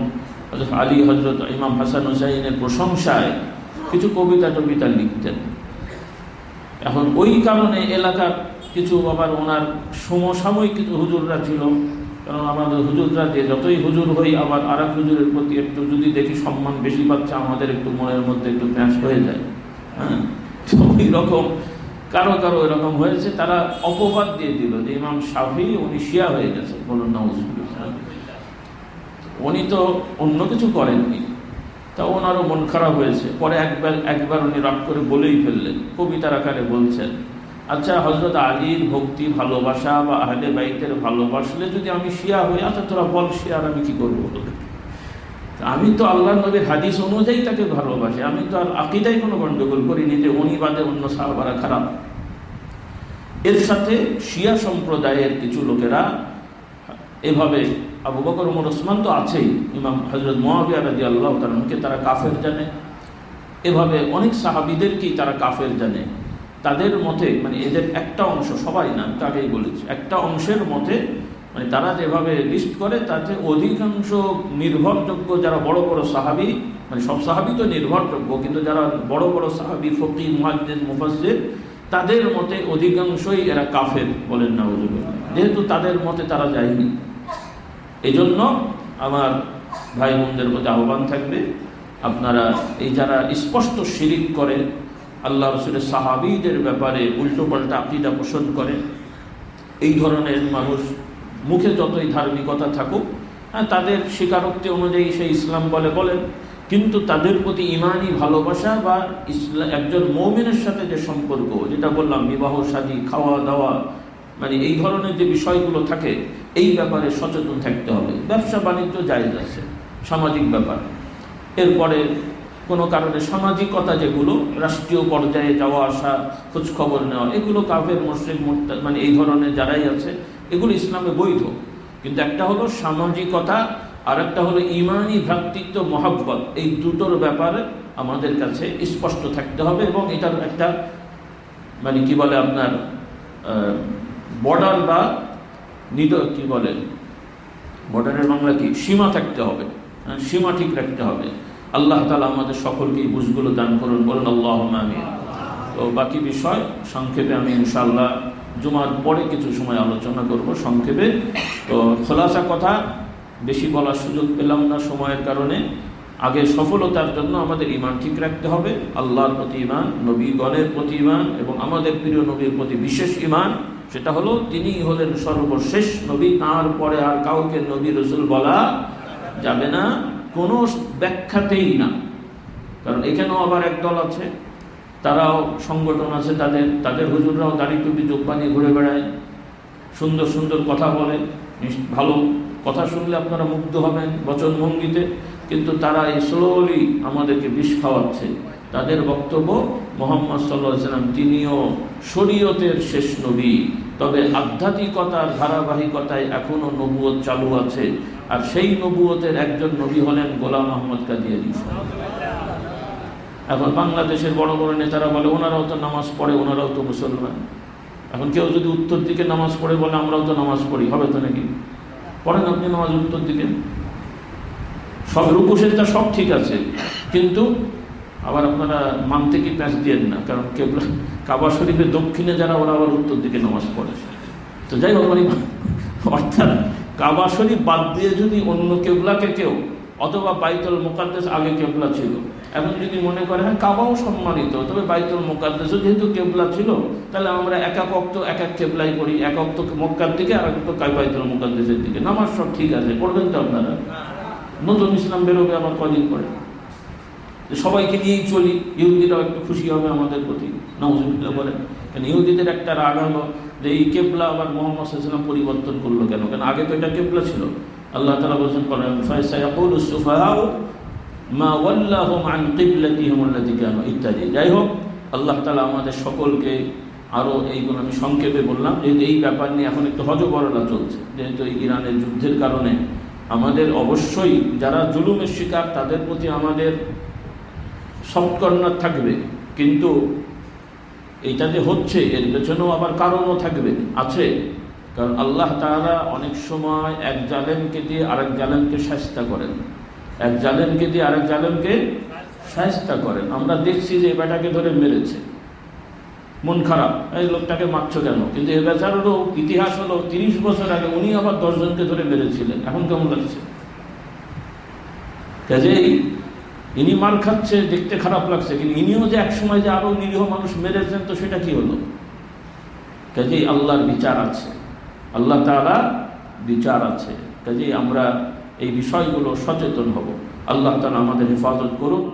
হযরত আলী, হযরত ইমাম হাসান হুসাইনের প্রশংসায় কিছু কবিতা লিখতেন। এখন ওই কারণে এলাকার কিছু আবার ওনার সমসাময়িক কিছু হুজুররা ছিল, কারণ আমাদের হুজুররা যে যতই হুজুর হই আবার আর এক হুজুরের প্রতি একটু যদি দেখি সম্মান বেশি পাচ্ছে, আমাদের একটু মনের মধ্যে একটু প্যাঁচ হয়ে যায়। হ্যাঁ, তো ওই রকম কারো এরকম হয়েছে, তারা অপবাদ দিয়ে দিল যে ইমাম শাফি উনি শিয়া হয়ে গেছে। বলুন নাউজুবিল্লাহ। উনি তো অন্য কিছু করেননি, তা ওনারও মন খারাপ হয়েছে। পরে একবার উনি রাগ করে বলেই ফেললেন, কবিতার আকারে বলছেন, আচ্ছা হযরত আলীর ভক্তি, ভালোবাসা বা আহলে বাইতের ভালোবাসলে যদি আমি শিয়া হই, আচ্ছা তোরা বল শিয়ার আমি কি করবো? আমি তো আল্লাহর নবীর হাদিস অনুযায়ী তাকে ভালোবাসি, আমি তো আর আকীদায় কোনো গণ্ডগোল করিনি যে উনি বাদে অন্য সাহাবারা খারাপ। এর সাথে শিয়া সম্প্রদায়ের কিছু লোকেরা এভাবে, আবু বকর, ওমর, ওসমান তো আছেই, ইমাম হযরত মুআবিয়া রাদিয়াল্লাহু তাআলা আনহুকে তারা কাফের জানে, এভাবে অনেক সাহাবীদেরকেই তারা কাফের জানে। তাদের মতে, মানে এদের একটা অংশ, সবাই না, আমি আগেই বলেছি, একটা অংশের মতে, মানে তারা যেভাবে লিস্ট করে তাতে অধিকাংশ নির্ভরযোগ্য যারা বড় বড় সাহাবী, মানে সব সাহাবী তো নির্ভরযোগ্য, কিন্তু যারা বড় বড় সাহাবী, ফকিহ, মুহাদ্দিস, মুফাসসির, তাদের মতে অধিকাংশই এরা কাফের। বলেন নাউজুবিল্লাহ। যেহেতু তাদের মতে তারা যায়নি, এই জন্য আমার ভাই বোনদের প্রতি আহ্বান থাকবে, আপনারা এই যারা স্পষ্ট শিরিক করে, আল্লাহ রাসূলের সাহাবীদের ব্যাপারে উল্টোপাল্টা আকীদা পোষণ করে, এই ধরনের মানুষ মুখে যতই ধার্মিকতা থাকুক, হ্যাঁ, তাদের স্বীকারোক্তি অনুযায়ী সেই ইসলাম বলেন, কিন্তু তাদের প্রতি ইমানি ভালোবাসা বা একজন মুমিনের সাথে যে সম্পর্ক, যেটা বললাম বিবাহ শাদী, খাওয়া দাওয়া, মানে এই ধরনের যে বিষয়গুলো থাকে, এই ব্যাপারে সচেতন থাকতে হবে। ব্যবসা বাণিজ্য জায়েজ আছে, সামাজিক ব্যাপার। এরপরে কোনো কারণে সামাজিকতা যেগুলো, রাষ্ট্রীয় পর্যায়ে যাওয়া আসা, খোঁজখবর নেওয়া, এগুলো কাফের, মুশরিক, মুরতাদ, মানে এই ধরনের যারাই আছে, এগুলো ইসলামে বৈধ। কিন্তু একটা হলো সামাজিকতা, আর একটা হলো ইমানি ভ্রাতৃত্ব, মহাব্বত, এই দুটোর ব্যাপারে আমাদের কাছে স্পষ্ট থাকতে হবে। এবং এটার একটা, মানে কি বলে আপনার বর্ডার বা কি বলে, বর্ডারের বাংলা কি, সীমা থাকতে হবে, সীমা ঠিক রাখতে হবে। আল্লাহ তাআলা আমাদের সকলকে এই বুঝগুলো দান করুন, বলুন আল্লাহুম্মা আমিন। তো বাকি বিষয় সংক্ষেপে আমি ইনশাআল্লাহ জুমার পরে কিছু সময় আলোচনা করব সংক্ষেপে। তো খোলাসা কথা বেশি বলার সুযোগ পেলাম না সময়ের কারণে। আগে সফলতার জন্য আমাদের ঈমান ঠিক রাখতে হবে, আল্লাহর প্রতি ঈমান, নবীগণের প্রতি ঈমান, এবং আমাদের প্রিয় নবীর প্রতি বিশেষ ঈমান। সেটা হলো তিনিই হলেন সর্বশেষ নবী, তার পরে আর কাউকে নবী রাসূল বলা যাবে না, কোনো ব্যাখ্যাতেই না। কারণ এখানেও আবার একদল আছে, তারাও সংগঠন আছে, তাদের হুজুররাও দাড়ি টুপি জোব্বা নিয়ে ঘুরে বেড়ায়, সুন্দর সুন্দর কথা বলে, ভালো কথা শুনলে আপনারা মুগ্ধ হবেন বচন ভঙ্গিতে, কিন্তু তারা এই স্লোলি আমাদেরকে বিষ খাওয়াচ্ছে। তাদের বক্তব্য মুহাম্মদ সাল্লাল্লাহু আলাইহি ওয়াসাল্লাম তিনিও শরীয়তের শেষ নবী, তবে আধ্যাত্মিকতার ধারাবাহিকতায় এখনও নবুয়ত চালু আছে, আর সেই নবুয়তের একজন নবী হলেন গোলাম আহমদ কাদিয়ানী। এখন বাংলাদেশের বড় বড় নেতারা বলে ওনারাও তো নামাজ পড়ে, ওনারাও তো মুসলমান। এখন কেউ যদি উত্তর দিকে নামাজ পড়ে বলে আমরাও তো নামাজ পড়ি, হবে তো নাকি? পড়েন আপনি নামাজ উত্তর দিকে, সব রুকু সেজদা সব ঠিক আছে, কিন্তু আবার আপনারা মানতে কি প্যাঁচ দিয়েন না, কারণ কেবলা কাবা শরীফের দক্ষিণে যারা, ওরা আবার উত্তর দিকে নামাজ পড়ে। তো যাই হোক, অর্থাৎ কাবা শরীফ বাদ দিয়ে যদি অন্য কেবলাকে কেউ, অথবা বাইতুল মুকাদ্দাস আগে কেবলা ছিল, এখন যদি মনে করে হ্যাঁ কাবাও সম্মানিত, তবে বাইতুল মুকাদ্দাসও যেহেতু কেবলা ছিল, তাহলে আমরা এক এক ওয়াক্ত এক এক কেবলাই করি, এক ওয়াক্ত মক্কার দিকে আর এক ওয়াক্ত বাইতুল মুকাদ্দাসের দিকে, নামাজ সব ঠিক আছে, পড়বেন তো আপনারা। নতুন ইসলাম বেরোবে আবার কদিন পরে, সবাইকে নিয়েই চলি, ইহুদিরাও একটু খুশি হবে আমাদের প্রতি, নাউজুবিল্লাহ বলেন। কারণ ইহুদিদের একটা রাগ হলো যে এই কেবলা আবার মুহাম্মদ সাল্লাল্লাহু আলাইহি ওয়াসাল্লাম পরিবর্তন করলো কেন? কেন আগে তো এটা কেবলা ছিল। আল্লাহ তাআলা বলেন করেন ফায়াকুলু সুফাহাউ মা ওয়াল্লাহুম আন কিবলাতিহিম আল্লাতী কানু ইত্যাদি। যাই হোক, আল্লাহ তাআলা আমাদের সকলকে আরও এইগুলো আমি সংক্ষেপে বললাম, যেহেতু এই ব্যাপার নিয়ে এখন একটু হজবরলা চলছে, যেহেতু এই ইরানের যুদ্ধের কারণে আমাদের অবশ্যই যারা জুলুমের শিকার তাদের প্রতি আমাদের সফট কর্নার থাকবে, কিন্তু এটা যে হচ্ছে এর পেছনেও আবার কারণও থাকবে, আছে। কারণ আল্লাহ তাআলা অনেক সময় এক জালেমকে দিয়ে আরেক জালেমকে শায়েস্তা করেন, এক জালেমকে দিয়ে আরেক জালেমকে শায়েস্তা করেন। আমরা দেখছি যে এই বেটাকে ধরে মেরেছে, মন খারাপ, এই লোকটাকে মারছ কেন? কিন্তু এ বেচারেরও ইতিহাস হলো 30 বছর আগে উনি আবার 10 জনকে ধরে মেরেছিলেন, এখন কেমন লাগছে? কাজেই ইনি মার খাচ্ছে, দেখতে খারাপ লাগছে, কিন্তু ইনিও যে এক সময় যে আরো নিরীহ মানুষ মেরেছেন, তো সেটা কি হলো? কাজেই আল্লাহর বিচার আছে, আল্লাহ তাআলা বিচার আছে। কাজেই আমরা এই বিষয়গুলো সচেতন হব। আল্লাহ তাআলা আমাদের হেফাজত করুন।